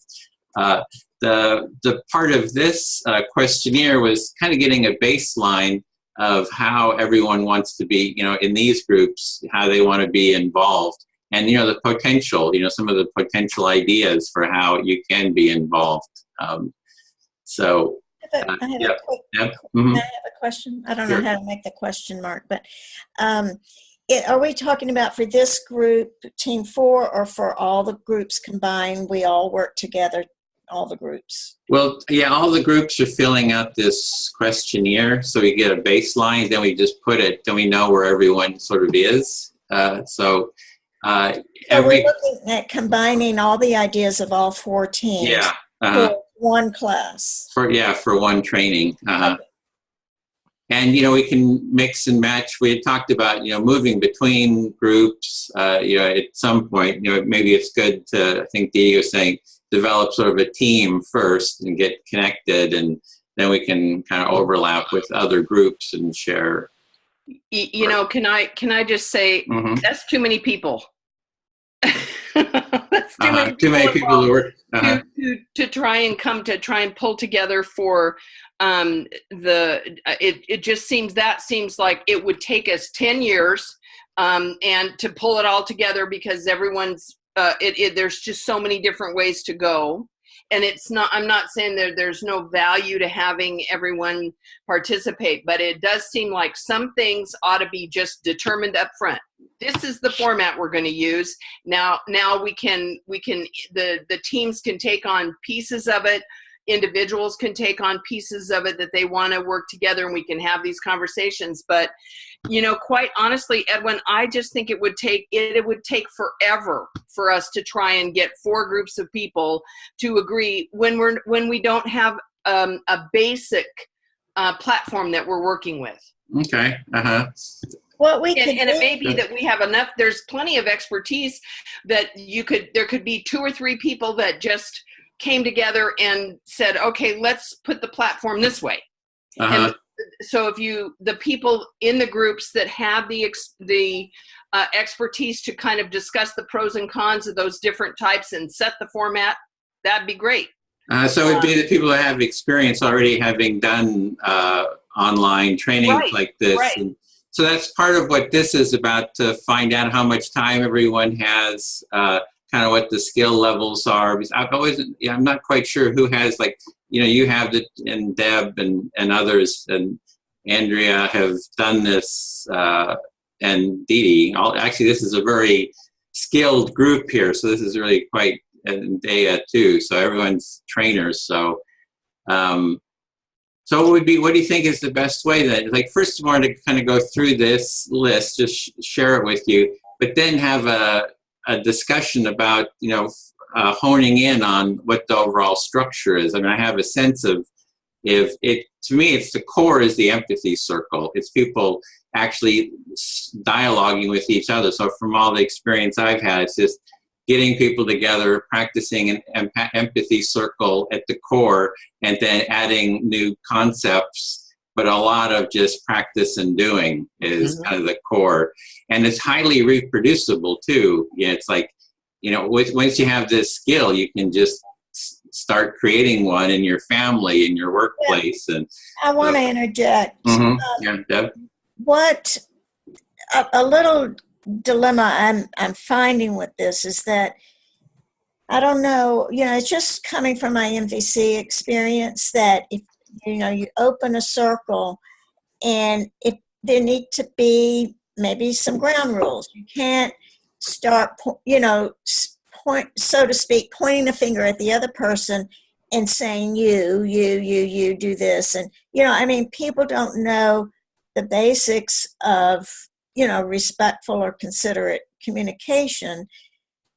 The part of this questionnaire was kind of getting a baseline of how everyone wants to be, in these groups, how they want to be involved, and the potential, some of the potential ideas for how you can be involved. I have a question. I don't know how to make the question mark, but are we talking about for this group, Team 4, or for all the groups combined, we all work together, all the groups? Well, yeah, all the groups are filling out this questionnaire, so we get a baseline, then we just put it, then we know where everyone sort of is. So we're looking at combining all the ideas of all 4 teams, yeah, for one class. For one training. Okay. And, we can mix and match. We had talked about, moving between groups, at some point, maybe it's good to, I think Dee was saying, develop sort of a team first and get connected, and then we can kind of overlap with other groups and share. Can I just say, that's too many people. That's too many people who work to try and pull together for it just seems like it would take us 10 years and to pull it all together, because everyone's there's just so many different ways to go. And I'm not saying there's no value to having everyone participate, but it does seem like some things ought to be just determined up front. This is the format we're going to use. Now we can the teams can take on pieces of it. Individuals can take on pieces of it that they want to work together, and we can have these conversations. But, quite honestly, Edwin, I just think it would take forever for us to try and get 4 groups of people to agree when we don't have a basic platform that we're working with. Okay. What we could and it may be that we have enough. There's plenty of expertise that there could be 2 or 3 people that just came together and said, okay, let's put the platform this way. And so if the people in the groups that have the expertise to kind of discuss the pros and cons of those different types and set the format, that'd be great. So it'd be the people that have experience already having done online training like this. Right. And so that's part of what this is about, to find out how much time everyone has, kind of what the skill levels are. Because I'm not quite sure who has, you have and Deb and others and Andrea have done this, and Dee Dee. Actually, this is a very skilled group here, so this is really quite, and Dea too. So everyone's trainers. So, so what do you think is the best way then? First of all, to kind of go through this list, just share it with you, but then have a discussion about, honing in on what the overall structure is. I mean, I have a sense of, to me, it's the core is the empathy circle. It's people actually dialoguing with each other. So from all the experience I've had, it's just getting people together, practicing an empathy circle at the core, and then adding new concepts. But a lot of just practice and doing is kind of the core. And it's highly reproducible too. It's once you have this skill, you can just start creating one in your family, in your workplace. And I want to interject. Yeah, Deb? What a little dilemma I'm finding with this is that, I don't know, it's just coming from my MVC experience, that if you open a circle, and there need to be maybe some ground rules. You can't start, point, so to speak, pointing a finger at the other person and saying, you do this. And, people don't know the basics of, respectful or considerate communication.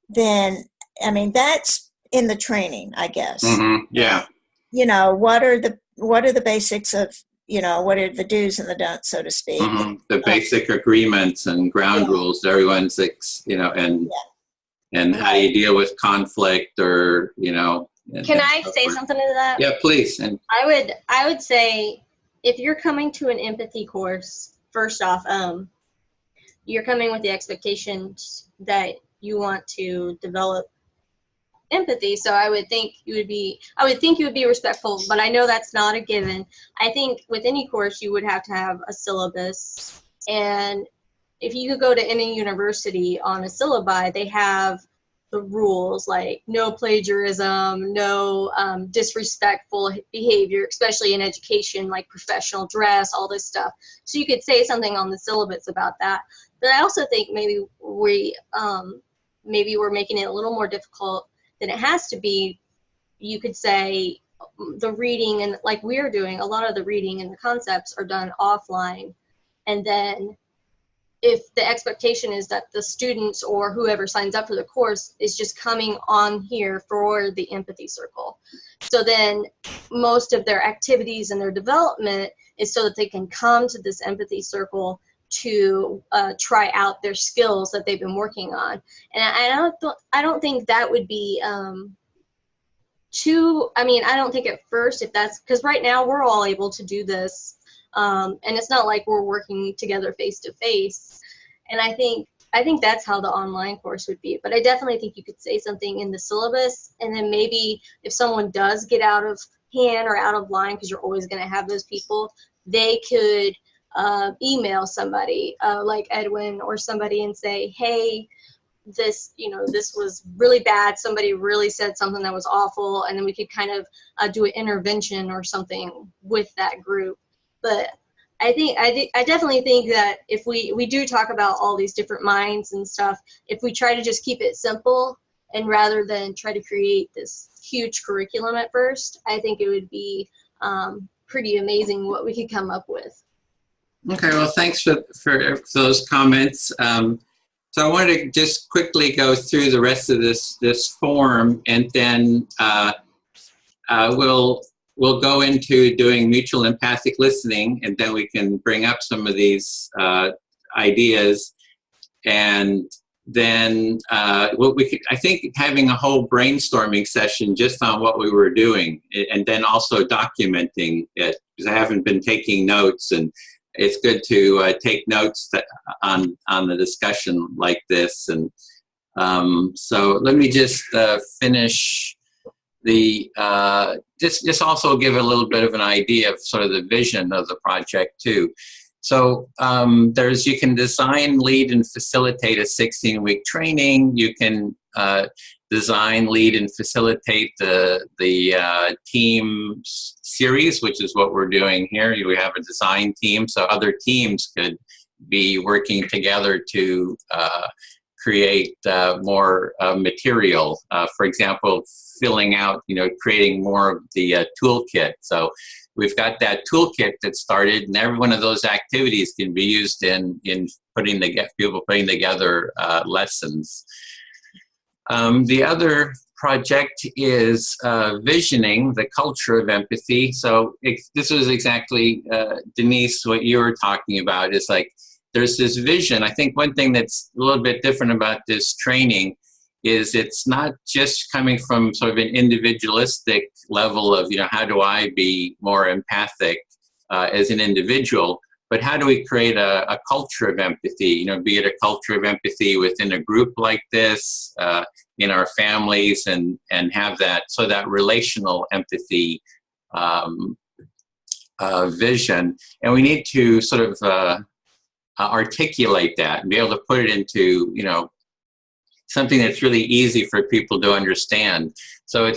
Then, that's in the training, I guess. Yeah. What are the basics of, what are the do's and the don'ts, so to speak. The basic agreements and ground rules, everyone's, and how do you deal with conflict, or, Can I say something to that? Yeah, please. And I would say, if you're coming to an empathy course, first off, you're coming with the expectations that you want to develop empathy. So I would think you would be respectful, but I know that's not a given. I think with any course you would have to have a syllabus, and if you could go to any university on a syllabi, they have the rules, like no plagiarism, no disrespectful behavior, especially in education, like professional dress, all this stuff. So you could say something on the syllabus about that. But I also think maybe we're making it a little more difficult than it has to be. You could say the reading, and like we're doing, a lot of the reading and the concepts are done offline. And then if the expectation is that the students or whoever signs up for the course is just coming on here for the empathy circle. So then most of their activities and their development is so that they can come to this empathy circle to try out their skills that they've been working on. And I don't think that would be I don't think at first, if that's, because right now we're all able to do this, and it's not like we're working together face to face. And I think that's how the online course would be. But I definitely think you could say something in the syllabus, and then maybe if someone does get out of hand or out of line, because you're always going to have those people, they could email somebody like Edwin or somebody and say, hey, this was really bad. Somebody really said something that was awful, and then we could kind of do an intervention or something with that group. But I definitely think that if we do talk about all these different minds and stuff, if we try to just keep it simple and rather than try to create this huge curriculum at first, I think it would be pretty amazing what we could come up with. Okay, well, thanks for those comments. So I wanted to just quickly go through the rest of this form, and then we'll go into doing mutual empathic listening, and then we can bring up some of these ideas, and then I think having a whole brainstorming session just on what we were doing, and then also documenting it, because I haven't been taking notes, and it's good to take notes on the discussion like this. And so let me just finish the, just also give a little bit of an idea of sort of the vision of the project too. So you can design, lead, and facilitate a 16-week training. You can design, lead, and facilitate the team series, which is what we're doing here. We have a design team, so other teams could be working together to create more material. For example, filling out, creating more of the toolkit. So we've got that toolkit that started, and every one of those activities can be used in putting together lessons. The other project is visioning the culture of empathy. So this was exactly, Denise, what you were talking about, is like there's this vision. I think one thing that's a little bit different about this training is it's not just coming from sort of an individualistic level of, how do I be more empathic as an individual, but how do we create a culture of empathy, be it a culture of empathy within a group like this, in our families, and have that, so that relational empathy vision. And we need to sort of articulate that and be able to put it into, something that's really easy for people to understand. So I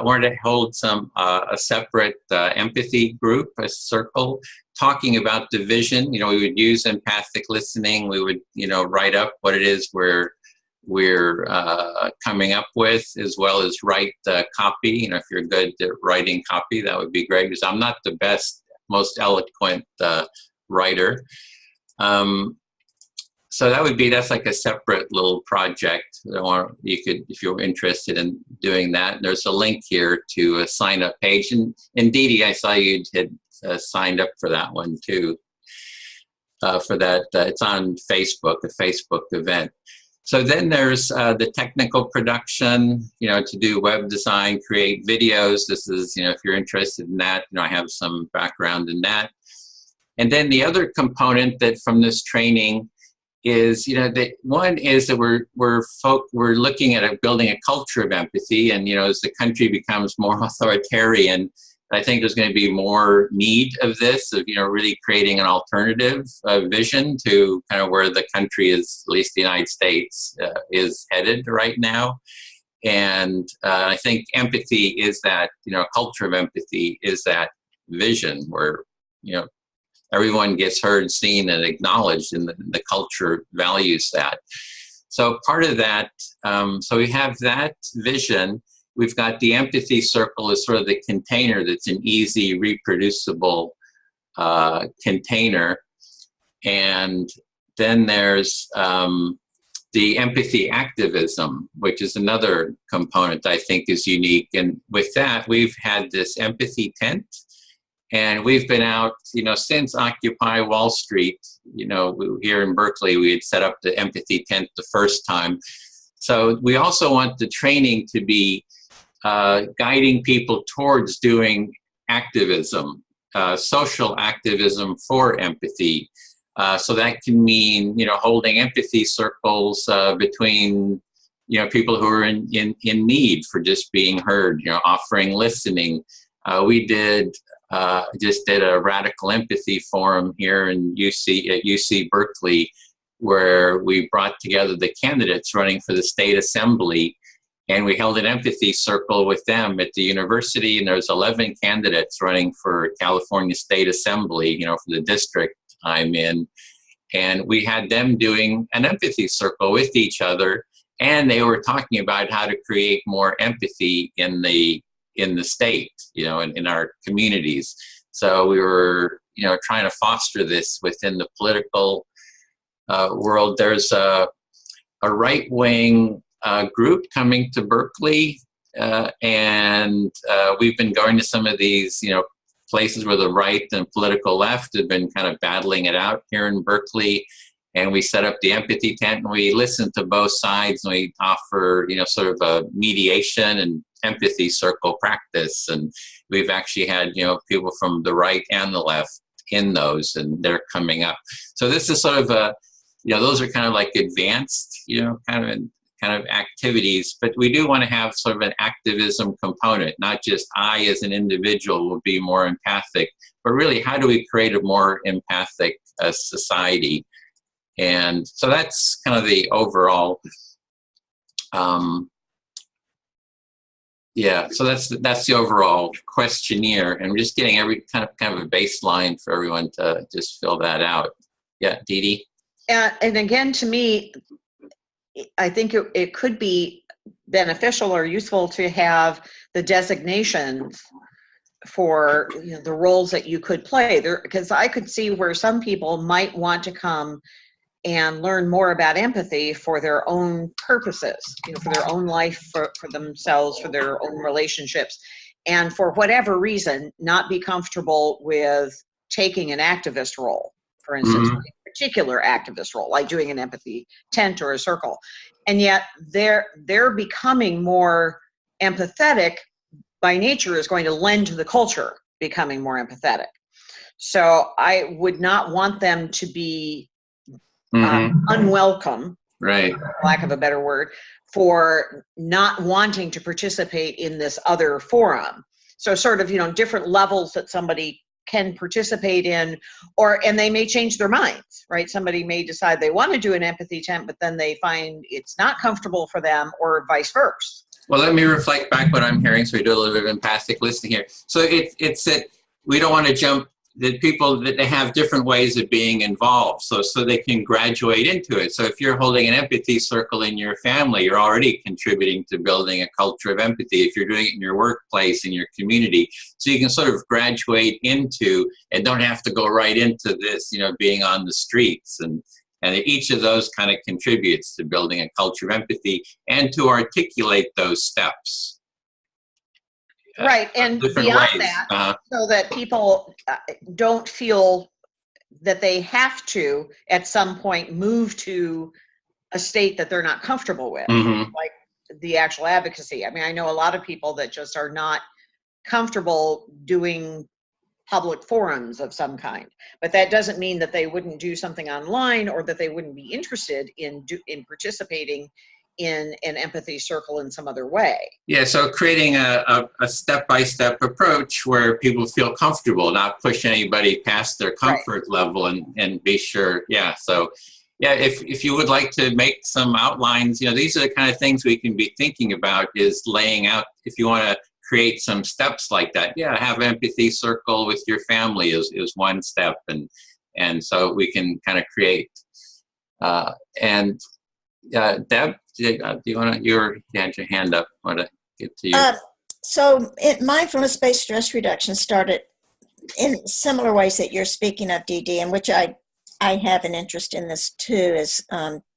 wanted to hold a separate empathy group, a circle, talking about the vision. We would use empathic listening. We would, write up what it is we're coming up with, as well as write copy. If you're good at writing copy, that would be great, because I'm not the best, most eloquent writer. So that's like a separate little project. If you're interested in doing that, there's a link here to a sign up page. And Dee Dee, I saw you had signed up for that one too. For that, it's on Facebook, a Facebook event. So then there's the technical production, to do web design, create videos. This is, if you're interested in that, I have some background in that. And then the other component that from this training is, that one is that we're looking at building a culture of empathy, and as the country becomes more authoritarian, I think there's going to be more need of this, of, really creating an alternative vision to kind of where the country is, at least the United States, is headed right now. And I think empathy is that, culture of empathy is that vision where, everyone gets heard, seen, and acknowledged, and the culture values that. So part of that, so we have that vision. We've got the empathy circle as sort of the container that's an easy, reproducible container. And then there's the empathy activism, which is another component I think is unique. And with that, we've had this empathy tent. And we've been out, since Occupy Wall Street, here in Berkeley, we had set up the empathy tent the first time. So we also want the training to be guiding people towards doing activism, social activism for empathy. So that can mean, holding empathy circles between, people who are in need for just being heard, offering listening. We just did a radical empathy forum here at UC Berkeley, where we brought together the candidates running for the state assembly, and we held an empathy circle with them at the university. And there's 11 candidates running for California State Assembly, for the district I'm in. And we had them doing an empathy circle with each other, and they were talking about how to create more empathy in the state, in our communities. So we were, trying to foster this within the political world. There's a right-wing group coming to Berkeley, and we've been going to some of these, places where the right and political left have been kind of battling it out here in Berkeley. And we set up the empathy tent, and we listen to both sides, and we offer, sort of a mediation and empathy circle practice. And we've actually had, people from the right and the left in those, and they're coming up. So this is sort of a, those are kind of like advanced, kind of activities, but we do want to have sort of an activism component, not just I as an individual will be more empathic, but really how do we create a more empathic society? And so that's kind of the overall, so that's the overall questionnaire, and we're just getting every kind of a baseline for everyone to just fill that out. Yeah, Dee Dee? And again, to me, I think it could be beneficial or useful to have the designations for the roles that you could play there, because I could see where some people might want to come and learn more about empathy for their own purposes, for their own life, for themselves, for their own relationships, and for whatever reason, not be comfortable with taking an activist role, for instance, a particular activist role, like doing an empathy tent or a circle. And yet they're becoming more empathetic by nature is going to lend to the culture becoming more empathetic. So I would not want them to be unwelcome, right, for lack of a better word, for not wanting to participate in this other forum. So sort of, different levels that somebody can participate in, and they may change their minds, right? Somebody may decide they want to do an empathy tent, but then they find it's not comfortable for them, or vice versa. Well, let me reflect back what I'm hearing, so we do a little bit of empathic listening here. So it's that we don't want to jump, that people, that they have different ways of being involved, so they can graduate into it. So if you're holding an empathy circle in your family, you're already contributing to building a culture of empathy. If you're doing it in your workplace, in your community, so you can sort of graduate into, and don't have to go right into this, being on the streets. And each of those kind of contributes to building a culture of empathy and to articulate those steps. Right, and beyond that, so that people don't feel that they have to, at some point, move to a state that they're not comfortable with, like the actual advocacy. I mean, I know a lot of people that just are not comfortable doing public forums of some kind, but that doesn't mean that they wouldn't do something online, or that they wouldn't be interested in participating in an empathy circle in some other way. Yeah, so creating a step-by-step approach where people feel comfortable, not push anybody past their comfort level, and be sure. Yeah, so yeah, if you would like to make some outlines, these are the kind of things we can be thinking about, is laying out, if you want to create some steps like that. Yeah, have empathy circle with your family is one step, and so we can kind of create. And Deb, do you want to? You had your hand up. I want to get to you. So mindfulness-based stress reduction started in similar ways that you're speaking of, DD, in which I have an interest in this too, is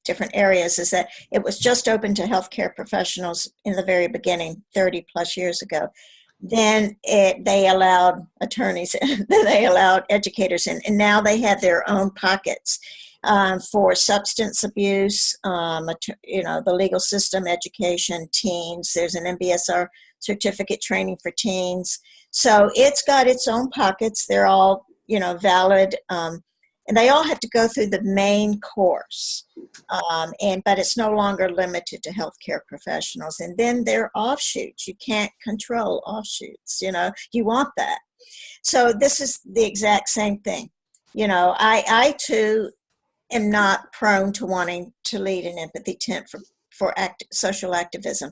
different areas, is that it was just open to healthcare professionals in the very beginning, 30 plus years ago. Then they allowed attorneys in, they allowed educators in, and now they have their own pockets for substance abuse, the legal system, education, teens. There's an MBSR certificate training for teens. So it's got its own pockets. They're all, valid. And they all have to go through the main course, but it's no longer limited to healthcare professionals. And then there are offshoots. You can't control offshoots. You want that. So this is the exact same thing. I too am not prone to wanting to lead an empathy tent for social activism.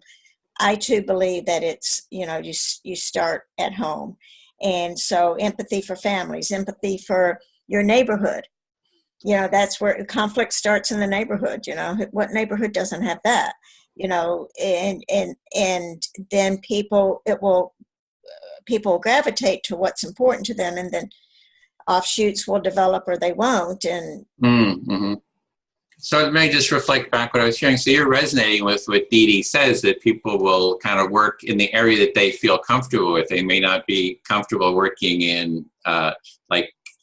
I too believe that it's you start at home, and so empathy for families, empathy for your neighborhood. That's where conflict starts, in the neighborhood. What neighborhood doesn't have that? And then people will gravitate to what's important to them, and then offshoots will develop or they won't. And So it may just reflect back what I was hearing. So you're resonating with what Dee Dee says, that people will kind of work in the area that they feel comfortable with. They may not be comfortable working in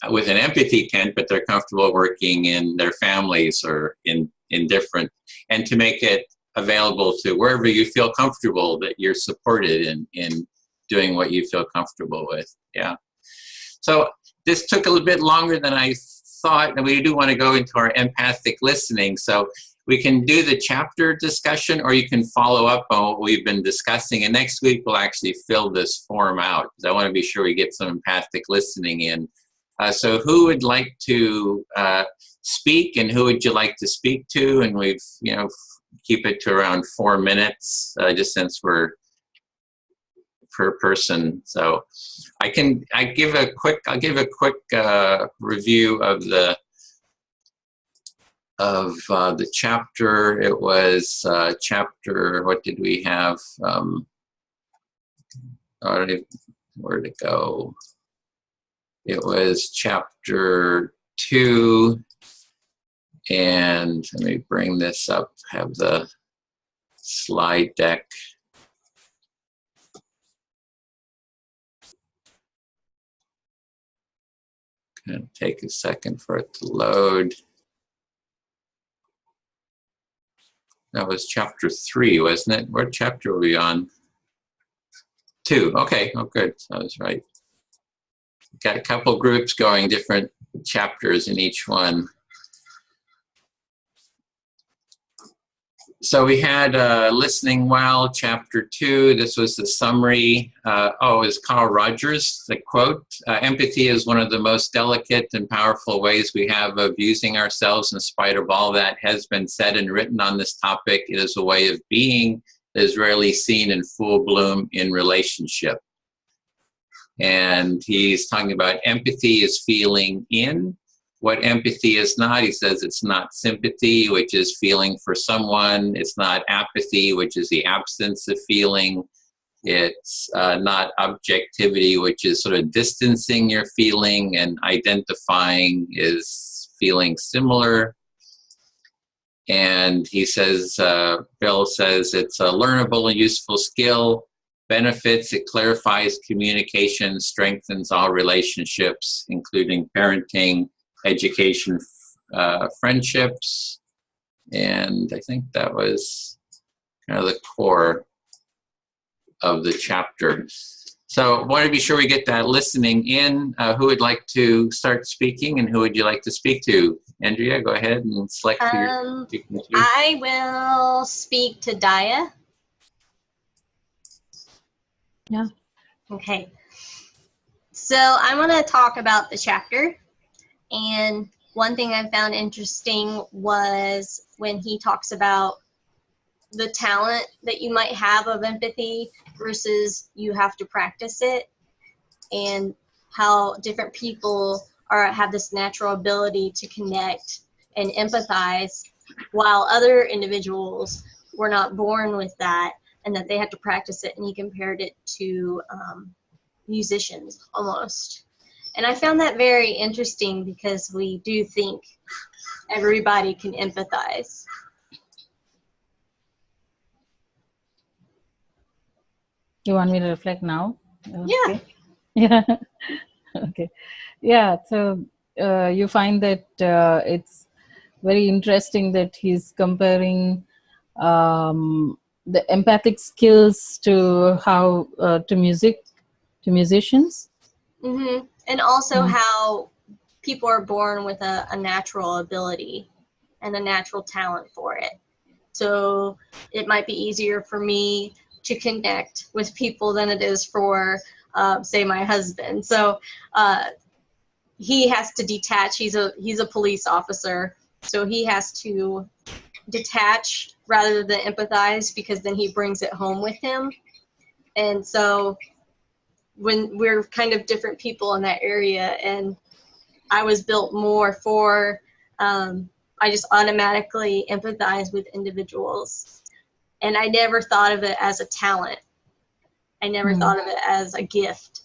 with an empathy tent, but they're comfortable working in their families or in different, and to make it available to wherever you feel comfortable, that you're supported in doing what you feel comfortable with. Yeah. So this took a little bit longer than I thought, and we do want to go into our empathic listening. So we can do the chapter discussion, or you can follow up on what we've been discussing. And next week we'll actually fill this form out, because I want to be sure we get some empathic listening in. So who would like to speak, and who would you like to speak to? And we've, keep it to around 4 minutes, just since we're per person. So I'll give a quick review of the chapter. It was chapter, what did we have? Where to go? It was chapter 2, and let me bring this up, have the slide deck. Gonna take a second for it to load. That was chapter 3, wasn't it? What chapter were we on? 2, okay, oh good, I was right. Got a couple groups going, different chapters in each one. So we had Listening Well, chapter 2. This was the summary. It was Carl Rogers, the quote. Empathy is one of the most delicate and powerful ways we have of using ourselves. In spite of all that has been said and written on this topic, it is a way of being that is rarely seen in full bloom in relationship. And he's talking about empathy is feeling in. What empathy is not, he says it's not sympathy, which is feeling for someone. It's not apathy, which is the absence of feeling. It's not objectivity, which is sort of distancing your feeling, and identifying is feeling similar. And he says, Bill says it's a learnable and useful skill. Benefits, it clarifies communication, strengthens all relationships, including parenting, education, friendships. And I think that was kind of the core of the chapter. So want to be sure we get that listening in. Who would like to start speaking, and who would you like to speak to? Andrea, go ahead and select who you're speaking to. I will speak to Daya. Yeah. Okay. So I'm going to talk about the chapter. And one thing I found interesting was when he talks about the talent that you might have of empathy versus you have to practice it, and how different people have this natural ability to connect and empathize, while other individuals were not born with that and that they had to practice it. And he compared it to musicians almost. And I found that very interesting because we do think everybody can empathize. You want me to reflect now? Yeah. Yeah. Okay. Yeah. So you find that it's very interesting that he's comparing the empathic skills to how to musicians. Mm-hmm. And also how people are born with a natural ability and a natural talent for it. So it might be easier for me to connect with people than it is for, say, my husband. So he has to detach. He's a police officer, so he has to detach rather than empathize, because then he brings it home with him. And so when we're kind of different people in that area, and I was built more for, I just automatically empathize with individuals. And I never thought of it as a talent. I never thought of it as a gift.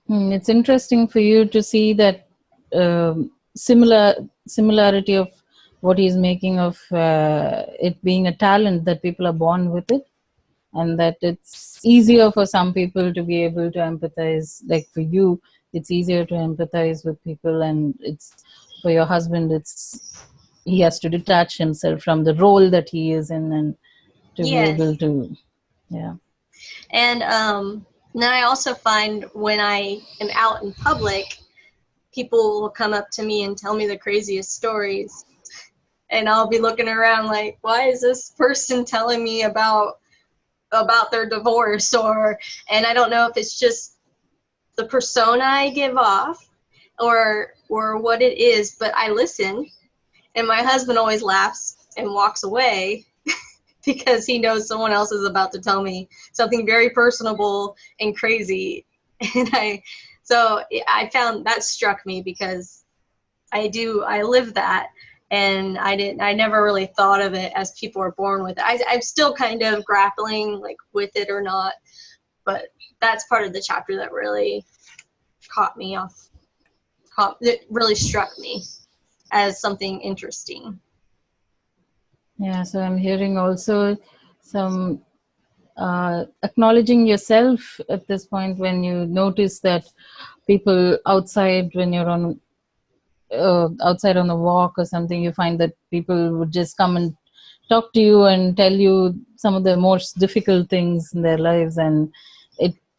It's interesting for you to see that similarity of what he's making of it being a talent, that people are born with it, and that it's easier for some people to be able to empathize. Like for you, it's easier to empathize with people, and it's for your husband, he has to detach himself from the role that he is in and to be able to, yeah. And then I also find when I am out in public, people will come up to me and tell me the craziest stories. And I'll be looking around like, why is this person telling me about their divorce? And I don't know if it's just the persona I give off or what it is, but I listen. And my husband always laughs and walks away because he knows someone else is about to tell me something very personable and crazy. And I found that struck me because I live that, and I never really thought of it as people are born with it. I'm still kind of grappling like with it or not, but that's part of the chapter that really it really struck me as something interesting. Yeah, so I'm hearing also some acknowledging yourself at this point when you notice that people outside, when you're on outside on a walk or something, you find that people would just come and talk to you and tell you some of the most difficult things in their lives, and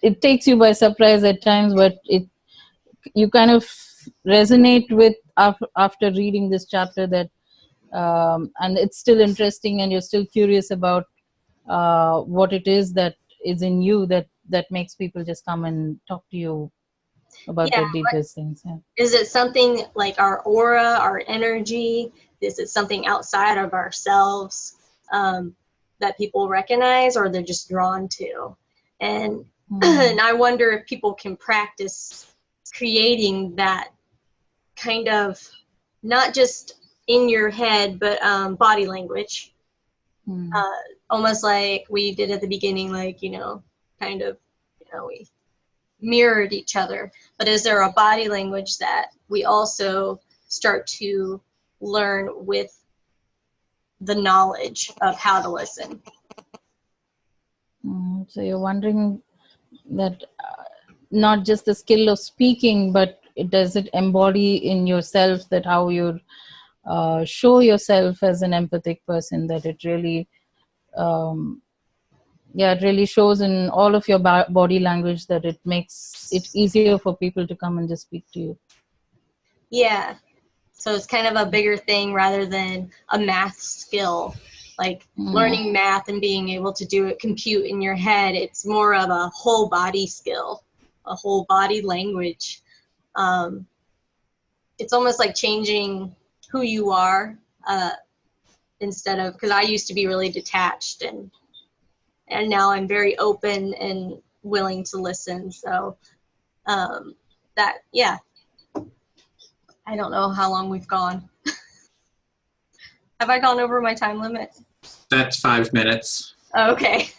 it takes you by surprise at times, but you kind of resonate with after reading this chapter that and it's still interesting, and you're still curious about what it is that is in you that makes people just come and talk to you about their deepest things. Yeah. Is it something like our aura, our energy? Is it something outside of ourselves that people recognize, or they're just drawn to? And and I wonder if people can practice creating that kind of, not just in your head, but body language. Almost like we did at the beginning, like, we mirrored each other. But is there a body language that we also start to learn with the knowledge of how to listen? So you're wondering that not just the skill of speaking, but does it embody in yourself that how you show yourself as an empathic person, that it really yeah, it really shows in all of your body language that it makes it easier for people to come and just speak to you. Yeah. So it's kind of a bigger thing rather than a math skill, like learning math and being able to do it, compute in your head. It's more of a whole body skill, a whole body language. It's almost like changing who you are instead of, because I used to be really detached, and now I'm very open and willing to listen. So that, yeah. I don't know how long we've gone. Have I gone over my time limit? That's 5 minutes. Okay.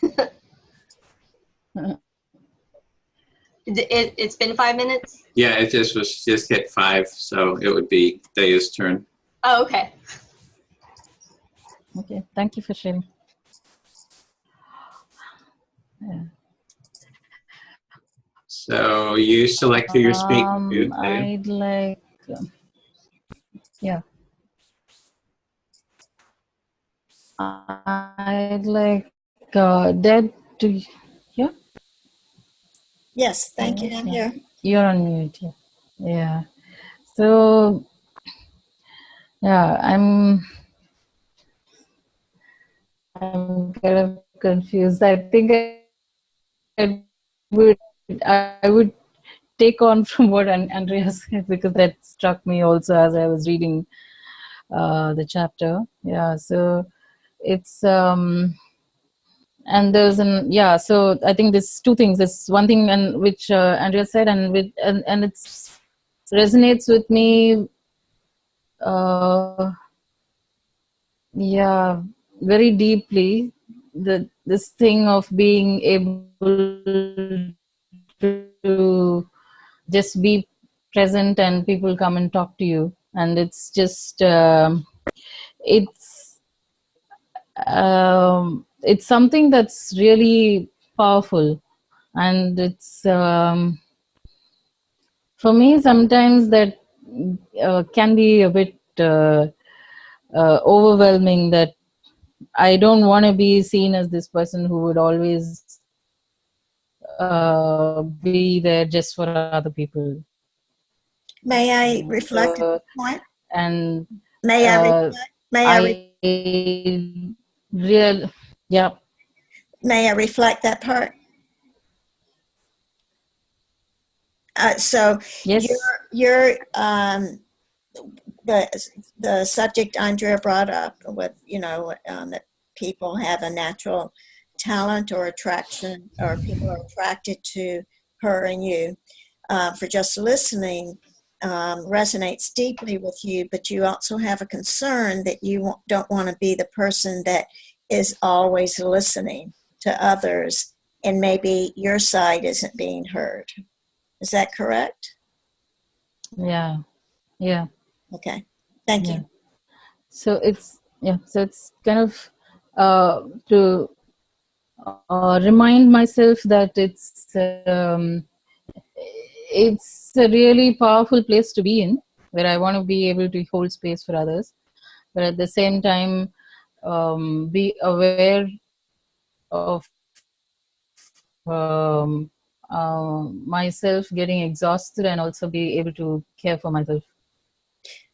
It's been 5 minutes? Yeah, it just hit 5, so it would be Daya's turn. Oh, okay. Okay, thank you for sharing. Yeah. So you select who you're speaking to, Daya. I'd like, yeah. I'd like Deb to, yeah? Yes, thank you. I'm here. You're on mute, yeah. Yeah. So, yeah, I'm kind of confused. I think I would take on from what Andrea said, because that struck me also as I was reading the chapter. Yeah, so it's and there's so I think there's two things. There's one thing, and which Andrea said, and it's resonates with me very deeply, this thing of being able to just be present and people come and talk to you, and it's just it's something that's really powerful, and it's for me sometimes that can be a bit overwhelming, that I don't want to be seen as this person who would always be there just for other people. May I reflect on this point? And May I reflect that part? So yes. you're the subject Andrea brought up with, that people have a natural talent or attraction, or people are attracted to her and you, for just listening, resonates deeply with you, but you also have a concern that you don't want to be the person that is always listening to others, and maybe your side isn't being heard. Is that correct? Yeah. Okay, thank you. So it's kind of to remind myself that it's a really powerful place to be in, where I want to be able to hold space for others, but at the same time be aware of myself getting exhausted, and also be able to care for myself.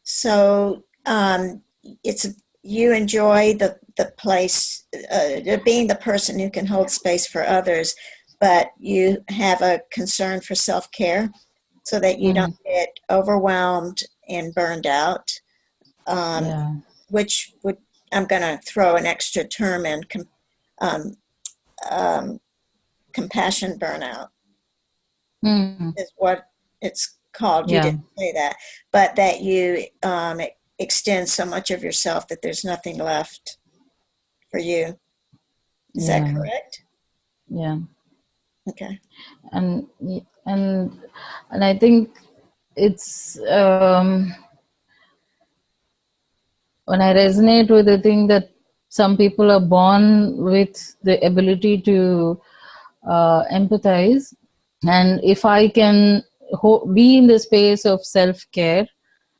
So you enjoy the place, being the person who can hold space for others, but you have a concern for self-care so that you don't get overwhelmed and burned out, which would, I'm going to throw an extra term in, compassion burnout is what it's called. You didn't say that, but that you extend so much of yourself that there's nothing left for you. Is that correct? Yeah. Okay. And I think it's when I resonate with the thing that some people are born with the ability to empathize, and if I can be in the space of self-care,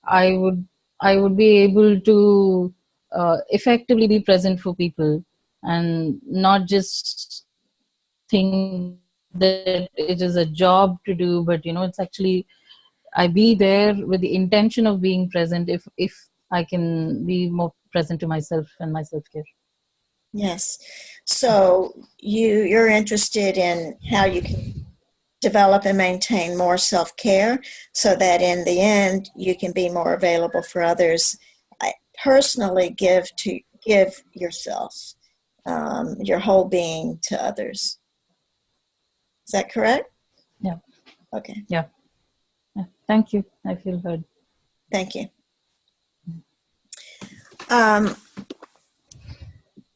I would be able to effectively be present for people, and not just think that it is a job to do, but it's actually, I be there with the intention of being present if I can be more present to myself and my self-care. Yes. So you're interested in how you can develop and maintain more self-care so that in the end you can be more available for others. I personally give yourself, your whole being to others. Is that correct? Yeah. Okay. Yeah. Thank you. I feel heard. Thank you.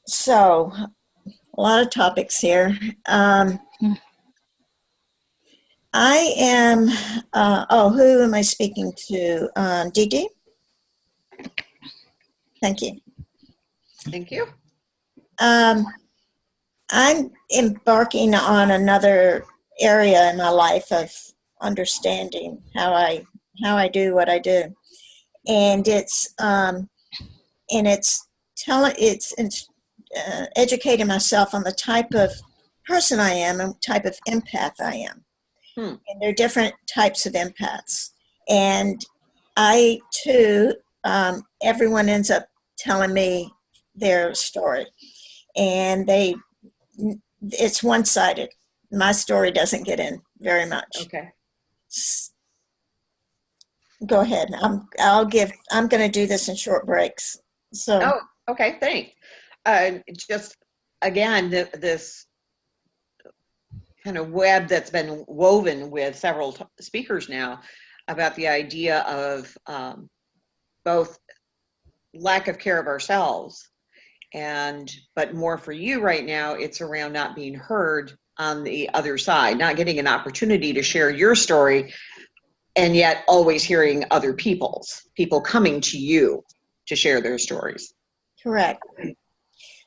So a lot of topics here. I am, who am I speaking to? Didi? Thank you. Thank you. I'm embarking on another area in my life of understanding how I do what I do. And it's educating myself on the type of person I am and type of empath I am. And there are different types of empaths. And I, too, everyone ends up telling me their story. And it's one-sided. My story doesn't get in very much. Okay. Go ahead. I'm going to do this in short breaks. So. Oh, okay. Thanks. Just again, this kind of web that's been woven with several speakers now about the idea of both lack of care of ourselves but more for you right now, it's around not being heard on the other side, not getting an opportunity to share your story, and yet always hearing other people coming to you to share their stories. Correct.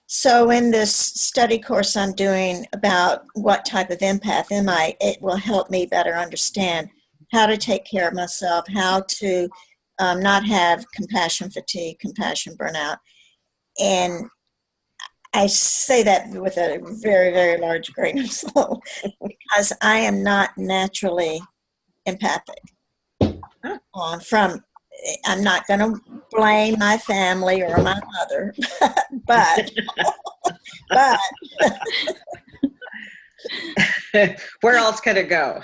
So in this study course I'm doing about what type of empath am I, it will help me better understand how to take care of myself, how to not have compassion fatigue, compassion burnout. And I say that with a very, very large grain of salt because I am not naturally empathic. I'm not going to blame my family or my mother, but where else could it go?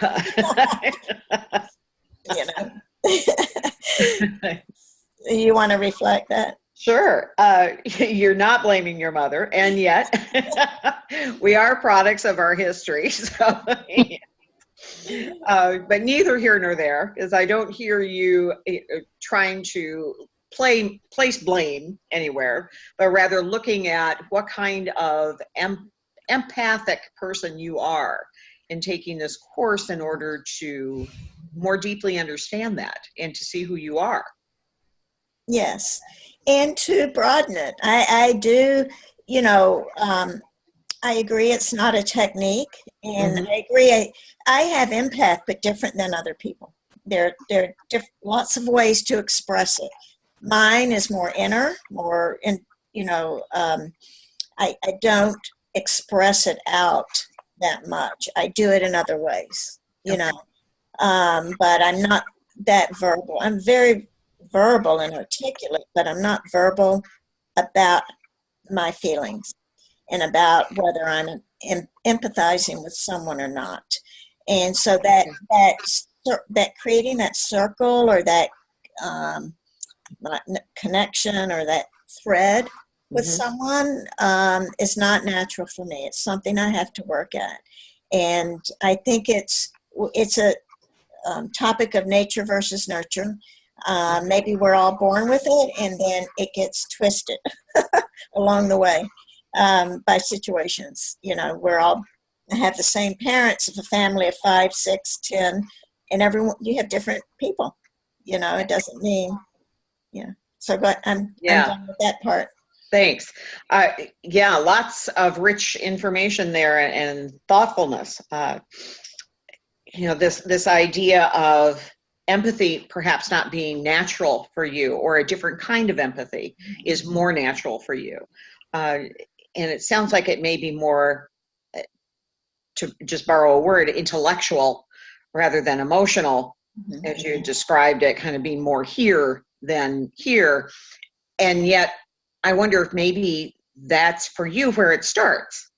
You want to reflect that? Sure. You're not blaming your mother, and yet we are products of our history. So. But neither here nor there, because I don't hear you trying to place blame anywhere, but rather looking at what kind of empathic person you are and taking this course in order to more deeply understand that and to see who you are. Yes, and to broaden it. I do, I agree it's not a technique, and I agree I have empath, but different than other people. There are lots of ways to express it. Mine is more inner, I don't express it out that much. I do it in other ways, but I'm not that verbal. I'm very verbal and articulate, but I'm not verbal about my feelings and about whether I'm empathizing with someone or not. And so that creating that circle or that connection or that thread with someone is not natural for me. It's something I have to work at. And I think it's a topic of nature versus nurture. Maybe we're all born with it, and then it gets twisted along the way by situations. We're all have the same parents of a family of 5, 6, 10, and everyone, you have different people. It doesn't mean, So, but I'm done with that part. Thanks. Lots of rich information there and thoughtfulness. This idea of empathy perhaps not being natural for you, or a different kind of empathy is more natural for you. And it sounds like it may be more to just borrow a word, intellectual rather than emotional, as you described it, kind of being more here than here. And yet, I wonder if maybe that's for you where it starts,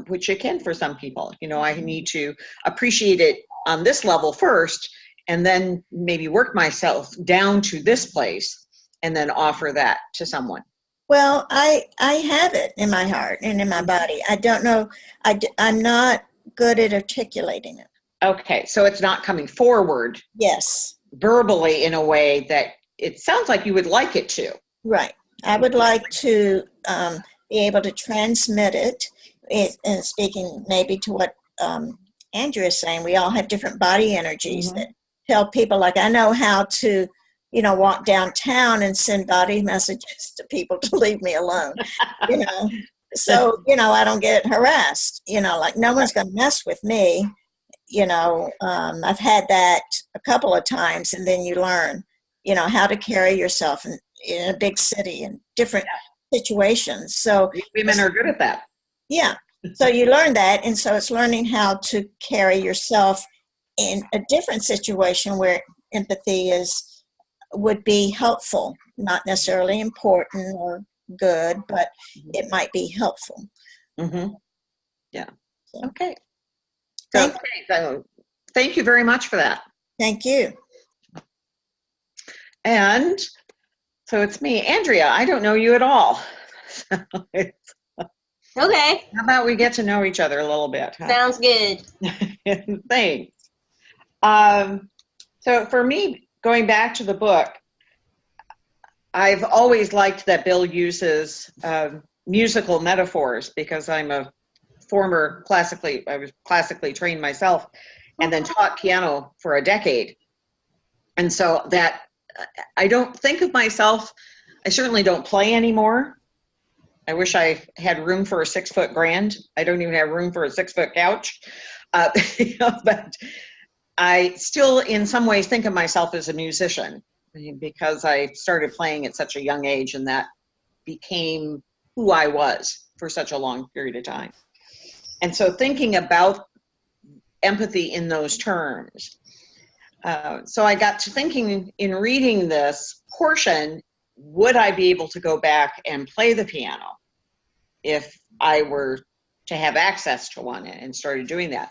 which it can for some people. You know, I need to appreciate it on this level first, and then maybe work myself down to this place, and then offer that to someone. Well, I have it in my heart and in my body. I don't know. I'm not good at articulating it. Okay, so it's not coming forward Yes. verbally in a way that it sounds like you would like it to. Right. I would like to be able to transmit it, and speaking maybe to what Andrew is saying, we all have different body energies that tell people, like, I know how to, you know, walk downtown and send body messages to people to leave me alone, you know. So, you know, I don't get harassed, you know, like no one's going to mess with me, you know. I've had that a couple of times, and then you learn, you know, how to carry yourself in a big city and different situations. So women are good at that. Yeah. So you learn that. And so it's learning how to carry yourself in a different situation where empathy would be helpful, not necessarily important or good, but it might be helpful. Yeah. So, okay. So thank you very much for that. Thank you. And so it's me, Andrea. I don't know you at all. Okay. How about we get to know each other a little bit? Huh? Sounds good. Thanks. So for me, going back to the book, I've always liked that Bill uses musical metaphors, because I'm a former I was classically trained myself, and then taught piano for a decade. And so that I don't think of myself, I certainly don't play anymore. I wish I had room for a 6-foot grand. I don't even have room for a 6-foot couch. You know, but I still in some ways think of myself as a musician, because I started playing at such a young age, and that became who I was for such a long period of time. And so thinking about empathy in those terms. So I got to thinking in reading this portion, would I be able to go back and play the piano if I were to have access to one, and started doing that?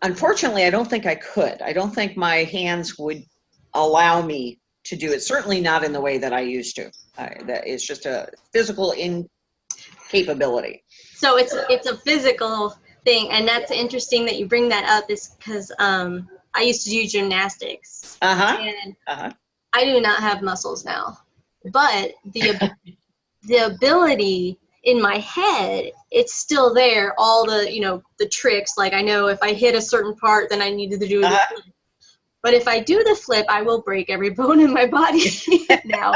Unfortunately, I don't think I could. I don't think my hands would allow me to do it, certainly not in the way that I used to. That is just a physical incapability. So it's a physical thing, and that's interesting that you bring that up, is because I used to do gymnastics, and I do not have muscles now, but the ability in my head, it's still there. All the, you know, the tricks, like I know if I hit a certain part, then I needed to do the flip. But if I do the flip, I will break every bone in my body now.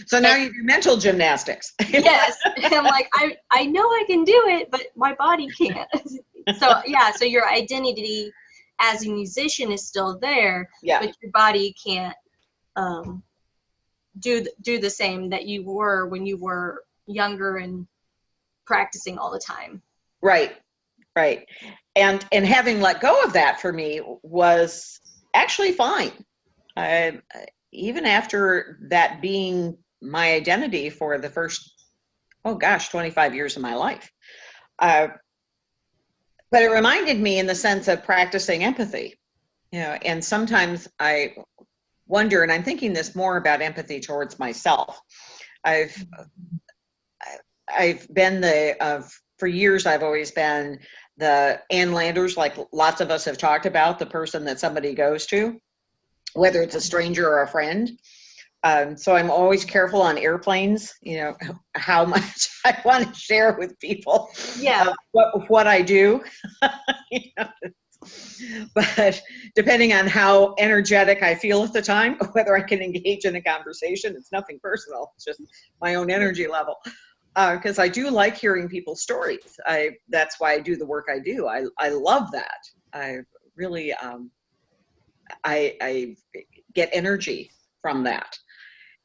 So now you do mental gymnastics. Yes. And I'm like, I know I can do it, but my body can't. So yeah, so your identity as a musician is still there, but your body can't do the same that you were when you were younger and practicing all the time. Right. And having let go of that for me was actually fine. Even after that being my identity for the first, 25 years of my life. But it reminded me in the sense of practicing empathy, you know, and sometimes I wonder, and I'm thinking this more about empathy towards myself. I've been for years, I've always been the Ann Landers, like lots of us have talked about, the person that somebody goes to, whether it's a stranger or a friend. So I'm always careful on airplanes, you know, how much I want to share with people what I do. You know? But depending on how energetic I feel at the time, whether I can engage in a conversation, it's nothing personal, it's just my own energy level. Because I do like hearing people's stories. That's why I do the work I do. I love that. I really, I get energy from that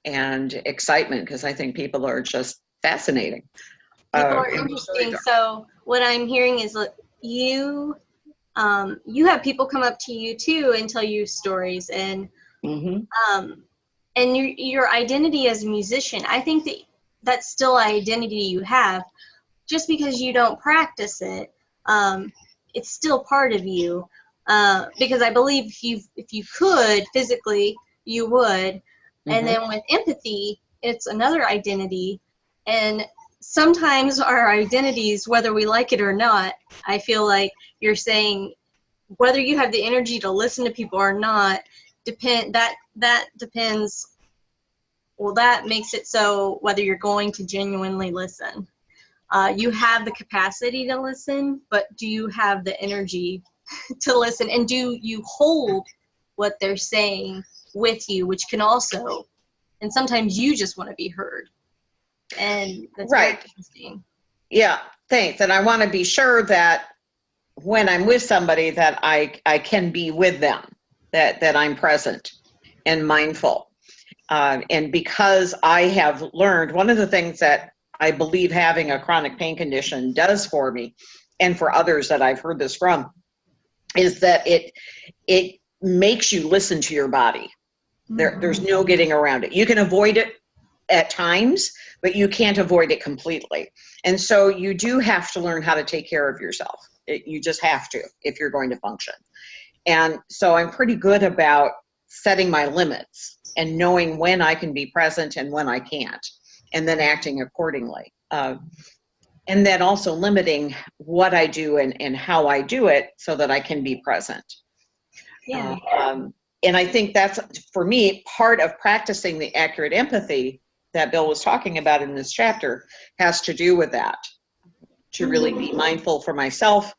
and excitement, because I think people are just fascinating. People are interesting. So what I'm hearing is that you have people come up to you too and tell you stories, and and your identity as a musician. I think that's still an identity you have. Just because you don't practice it, it's still part of you. Because I believe if you could physically, you would. And then with empathy, it's another identity. And sometimes our identities, whether we like it or not, I feel like you're saying whether you have the energy to listen to people or not, that depends. Well, that makes it so whether you're going to genuinely listen. You have the capacity to listen, but do you have the energy to listen? And do you hold what they're saying with you, which can also, and sometimes you just want to be heard. And that's very interesting. Yeah, thanks. And I want to be sure that when I'm with somebody that I can be with them, that I'm present and mindful. And because I have learned, one of the things that I believe having a chronic pain condition does for me, and for others that I've heard this from, is that it makes you listen to your body. There's no getting around it. You can avoid it at times, but you can't avoid it completely. And so you do have to learn how to take care of yourself. You just have to if you're going to function. And so I'm pretty good about setting my limits and knowing when I can be present and when I can't, and then acting accordingly. And then also limiting what I do and how I do it so that I can be present. Yeah. And I think that's, for me, part of practicing the accurate empathy that Bill was talking about in this chapter has to do with that, to really be mindful for myself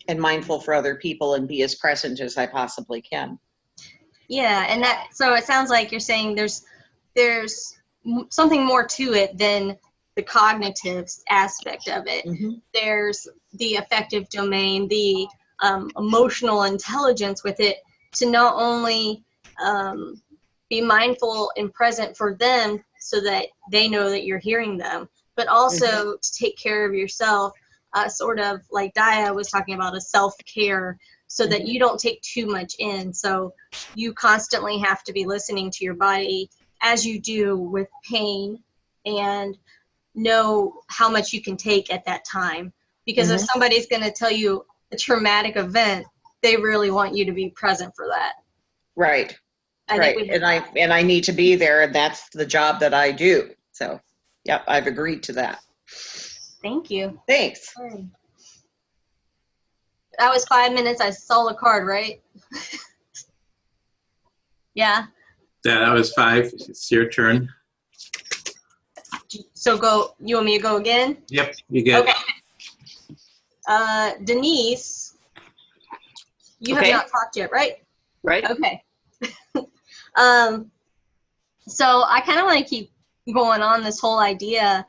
and mindful for other people and be as present as I possibly can. Yeah, and so it sounds like you're saying there's something more to it than the cognitive aspect of it. There's the affective domain, the emotional intelligence with it, to not only be mindful and present for them so that they know that you're hearing them, but also to take care of yourself, sort of like Dia was talking about, a self-care, so that you don't take too much in. So you constantly have to be listening to your body as you do with pain, and know how much you can take at that time. Because if somebody's going to tell you a traumatic event, they really want you to be present for that. Right. And I need to be there, and that's the job that I do. So, yep, I've agreed to that. Thank you. Thanks. That was 5 minutes. I saw the card, right? Yeah. Yeah, that was 5. It's your turn. So go. You want me to go again? Yep, you get. Okay. Denise, you have not talked yet, right? Right. Okay. So I kind of want to keep going on this whole idea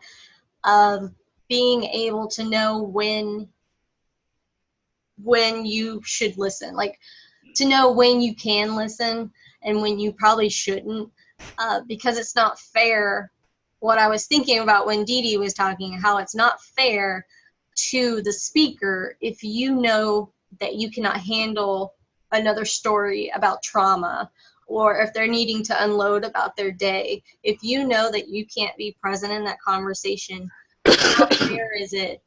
of being able to know when you should listen, like to know when you can listen and when you probably shouldn't, because it's not fair. What I was thinking about when Dee Dee was talking, how it's not fair to the speaker if you know that you cannot handle another story about trauma, or if they're needing to unload about their day. If you know that you can't be present in that conversation, how fair is it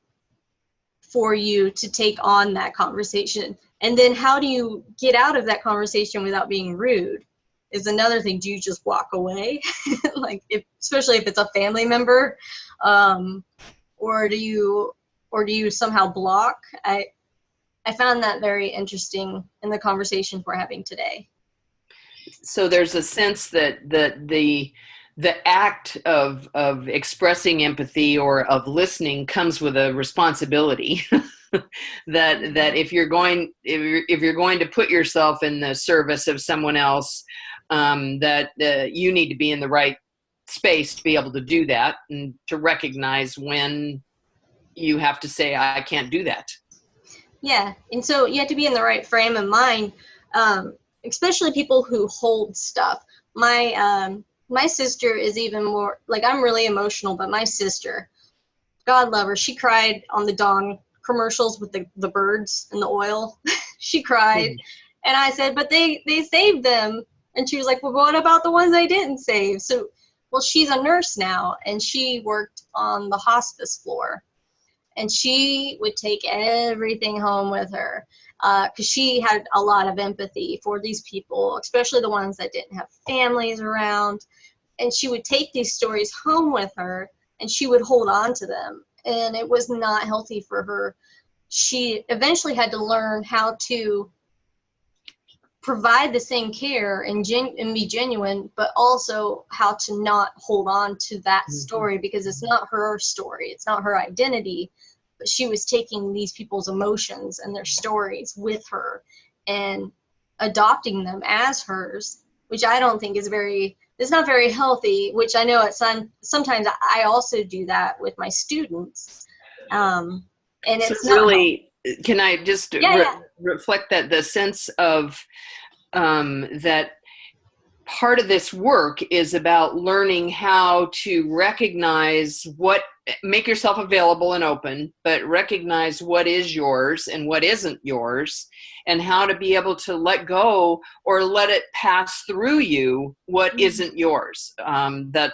for you to take on that conversation? And then how do you get out of that conversation without being rude is another thing. Do you just walk away? Like, especially if it's a family member, or do you somehow block? I found that very interesting in the conversation we're having today. So there's a sense that the act of expressing empathy or of listening comes with a responsibility. that if you're going to put yourself in the service of someone else, that you need to be in the right space to be able to do that, and to recognize when you have to say, I can't do that. Yeah, and so you have to be in the right frame of mind, especially people who hold stuff. My sister is even more, like, I'm really emotional, but my sister, God love her. She cried on the Dawn commercials with the birds and the oil. She cried. And I said, but they saved them. And she was like, well, what about the ones they didn't save? So, well, she's a nurse now, and she worked on the hospice floor. And she would take everything home with her because she had a lot of empathy for these people, especially the ones that didn't have families around. And she would take these stories home with her, and she would hold on to them. And it was not healthy for her. She eventually had to learn how to provide the same care and be genuine, but also how to not hold on to that story, because it's not her story. It's not her identity. But she was taking these people's emotions and their stories with her and adopting them as hers, which I don't think it's not very healthy, which I know sometimes I also do that with my students. And it's so really, can I just reflect that the sense of that part of this work is about learning how to recognize make yourself available and open, but recognize what is yours and what isn't yours, and how to be able to let go or let it pass through you what isn't yours. That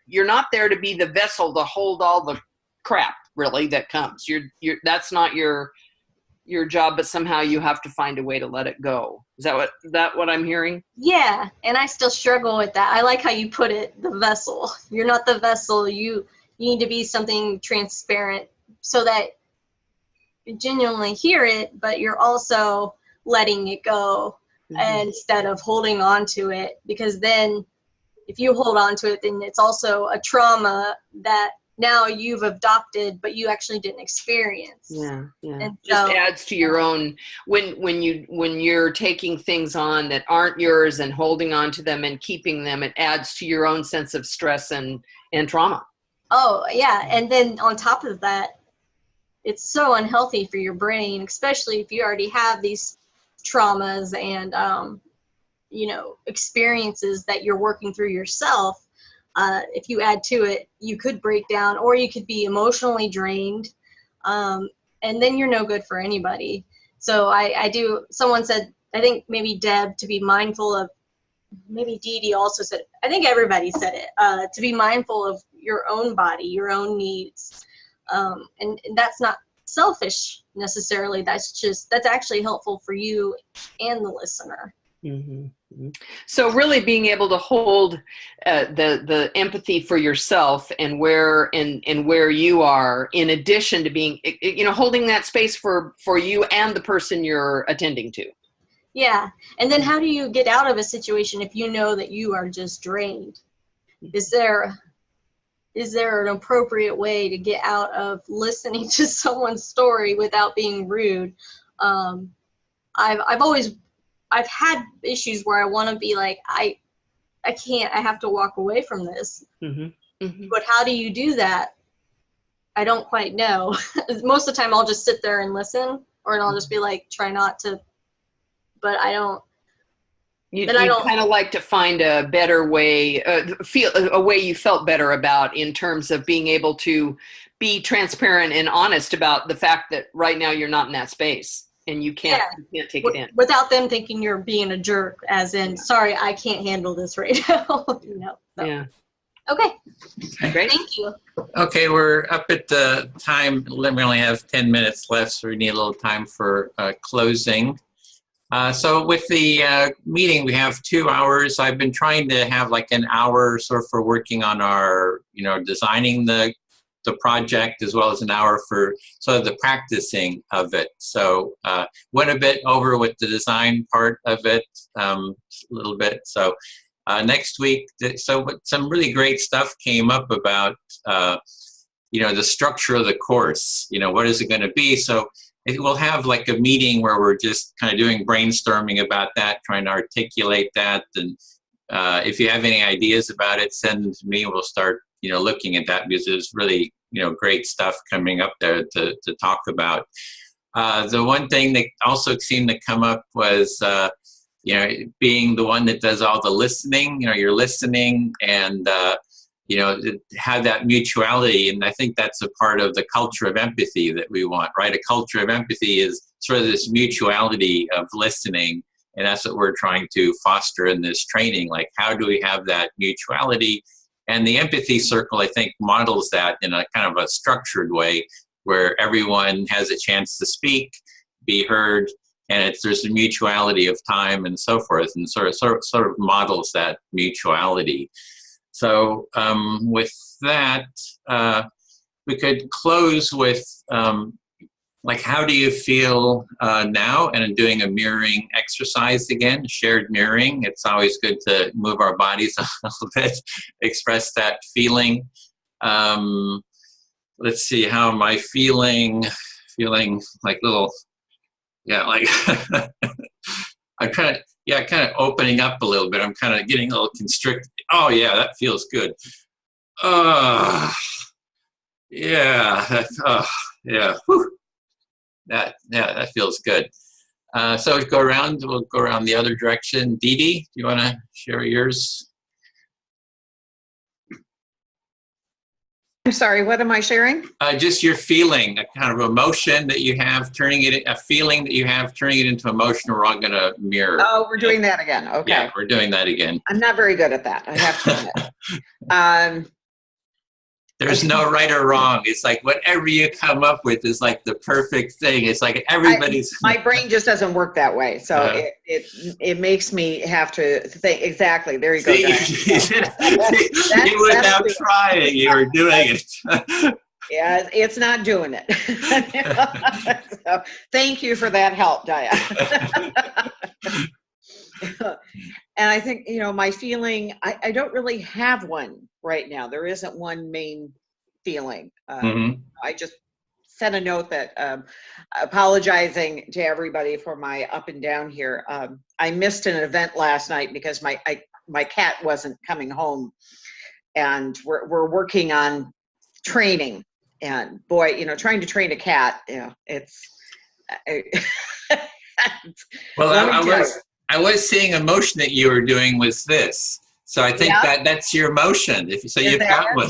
you're not there to be the vessel to hold all the crap really that comes. That's not your job, but somehow you have to find a way to let it go. Is that what I'm hearing? Yeah, and I still struggle with that. I like how you put it, the vessel. You're not the vessel. You need to be something transparent so that you genuinely hear it, but you're also letting it go instead of holding on to it. Because then if you hold on to it, then it's also a trauma that now you've adopted, but you actually didn't experience. Yeah. And just adds to your own, when you're taking things on that aren't yours and holding on to them and keeping them, it adds to your own sense of stress and trauma. Oh, yeah. And then on top of that, it's so unhealthy for your brain, especially if you already have these traumas and, experiences that you're working through yourself. If you add to it, you could break down, or you could be emotionally drained, and then you're no good for anybody. So someone said, I think maybe Deb, to be mindful of, maybe Dee Dee also said, I think everybody said it, to be mindful of your own body, your own needs. And that's not selfish necessarily. That's actually helpful for you and the listener. So really being able to hold the empathy for yourself and where you are, in addition to being, holding that space for you and the person you're attending to. Yeah. And then how do you get out of a situation if you know that you are just drained? Is there an appropriate way to get out of listening to someone's story without being rude? I've had issues where I want to be like, I can't, I have to walk away from this. But how do you do that? I don't quite know. Most of the time I'll just sit there and listen, or I'll just be like, try not to, but I don't. You kind of like to find a better way, feel a way you felt better about, in terms of being able to be transparent and honest about the fact that right now you're not in that space. And you can't take it in. Without them thinking you're being a jerk, as in, sorry, I can't handle this right now. So. Yeah. Okay. Great. Thank you. Okay, we're up at the time. We only have 10 minutes left, so we need a little time for closing. So with the meeting, we have 2 hours. I've been trying to have like an hour sort of for working on our, designing the project, as well as an hour for sort of the practicing of it. So went a bit over with the design part of it, a little bit. So next week, some really great stuff came up about, the structure of the course. What is it going to be? So we'll have like a meeting where we're just kind of doing brainstorming about that, trying to articulate that. And if you have any ideas about it, send them to me. We'll start, looking at that, because there's really, great stuff coming up there to talk about. The one thing that also seemed to come up was, being the one that does all the listening. You're listening, and have that mutuality. And I think that's a part of the culture of empathy that we want, right? A culture of empathy is sort of this mutuality of listening. And that's what we're trying to foster in this training. Like, how do we have that mutuality? And the empathy circle, I think, models that in a kind of a structured way where everyone has a chance to speak, be heard, and there's a mutuality of time and so forth, and sort of models that mutuality. So with that, we could close with like, how do you feel now? And doing a mirroring exercise again, shared mirroring. It's always good to move our bodies a little bit, express that feeling. Let's see, how am I feeling? Feeling like little, like I'm kind of opening up a little bit. I'm kind of getting a little constricted. Oh yeah, that feels good. Yeah, Whew. That feels good. So we'll go around the other direction. Dee Dee, do you want to share yours? I'm sorry, what am I sharing? Just your feeling, a kind of emotion that you have, a feeling that you have, turning it into emotion. We're all going to mirror. Oh, we're doing that again. Okay. Yeah, we're doing that again. I'm not very good at that, I have to admit. There's no right or wrong. It's like whatever you come up with is like the perfect thing. It's like everybody's. My brain just doesn't work that way, so it makes me have to think. Exactly. There you go. You without trying, you were doing it. Yeah, it's not doing it. So, thank you for that help, Diane. And I think, my feeling, I don't really have one right now. There isn't one main feeling. I just sent a note that apologizing to everybody for my up and down here. I missed an event last night because my cat wasn't coming home, and we're working on training. And boy, trying to train a cat, it's. Well, I was seeing a motion that you were doing was this. So I think that's your motion. You've got one.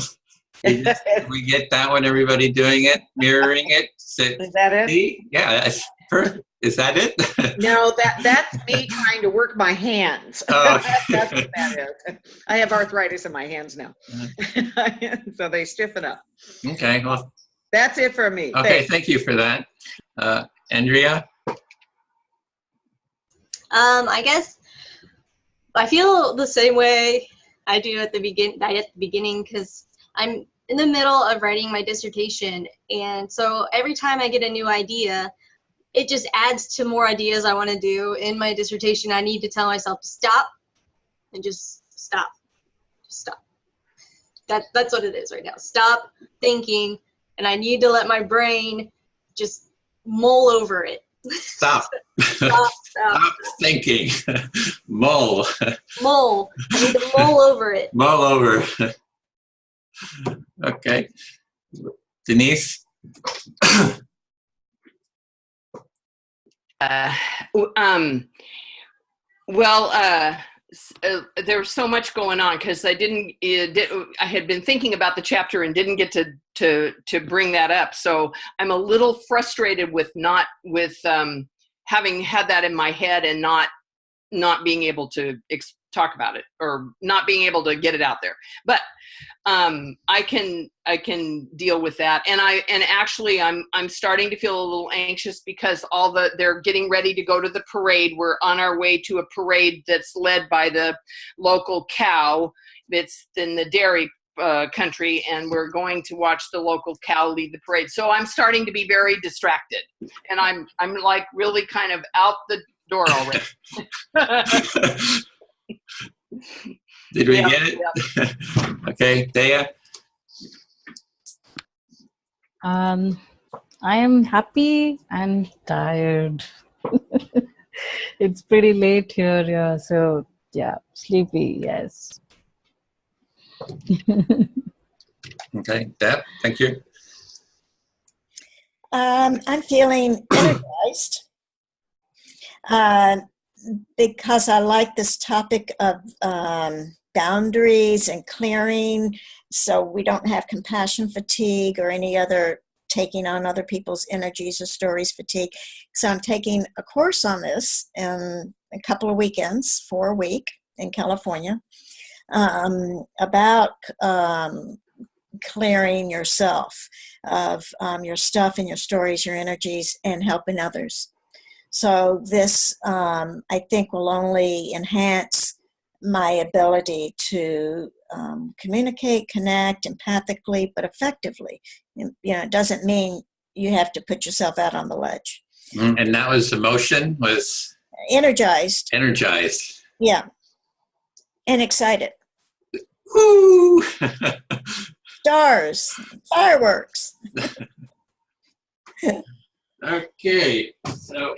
We get that one, everybody doing it, mirroring it. Is that it? See? Yeah, that's perfect. Is that it? No, that's me trying to work my hands. Oh. That's what that is. I have arthritis in my hands now. So they stiffen up. Okay, well. That's it for me. Okay, thank you for that. Andrea? I guess I feel the same way I do at the beginning, because I'm in the middle of writing my dissertation, and so every time I get a new idea, it just adds to more ideas I want to do in my dissertation. I need to tell myself to stop and just stop. Just stop. That's what it is right now. Stop thinking, and I need to let my brain just mull over it. Stop. Stop thinking. Mull. Mull. I need to mull over it. Mull over. Okay. Denise? There's so much going on because I had been thinking about the chapter and didn't get to bring that up. So I'm a little frustrated with having had that in my head and not being able to talk about it, or not being able to get it out there. But I can deal with that. And actually I'm starting to feel a little anxious because they're getting ready to go to the parade. We're on our way to a parade that's led by the local cow. It's in the dairy country, and we're going to watch the local cow lead the parade. So I'm starting to be very distracted, and I'm like really kind of out the door already. Did we get it? Yep. Okay, Dea? I am happy and tired. It's pretty late here, yeah. So yeah, sleepy, yes. Okay, Deb, thank you. I'm feeling energized because I like this topic of boundaries and clearing so we don't have compassion fatigue or any other taking on other people's energies or stories fatigue. So I'm taking a course on this in a couple of weekends, for a week in California, about clearing yourself of your stuff and your stories, your energies, and helping others. So this, I think, will only enhance my ability to communicate, connect empathically, but effectively. It doesn't mean you have to put yourself out on the ledge. And that was the motion, was Energized. energized. Yeah. And excited. Woo! Stars, fireworks. Okay, so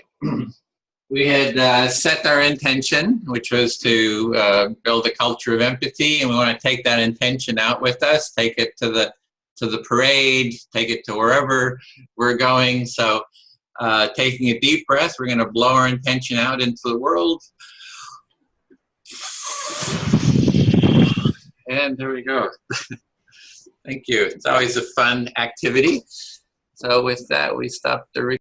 we had set our intention, which was to build a culture of empathy, and we want to take that intention out with us, take it to the parade, take it to wherever we're going. So taking a deep breath, we're going to blow our intention out into the world. And there we go. Thank you. It's always a fun activity. So with that, we stop the recording.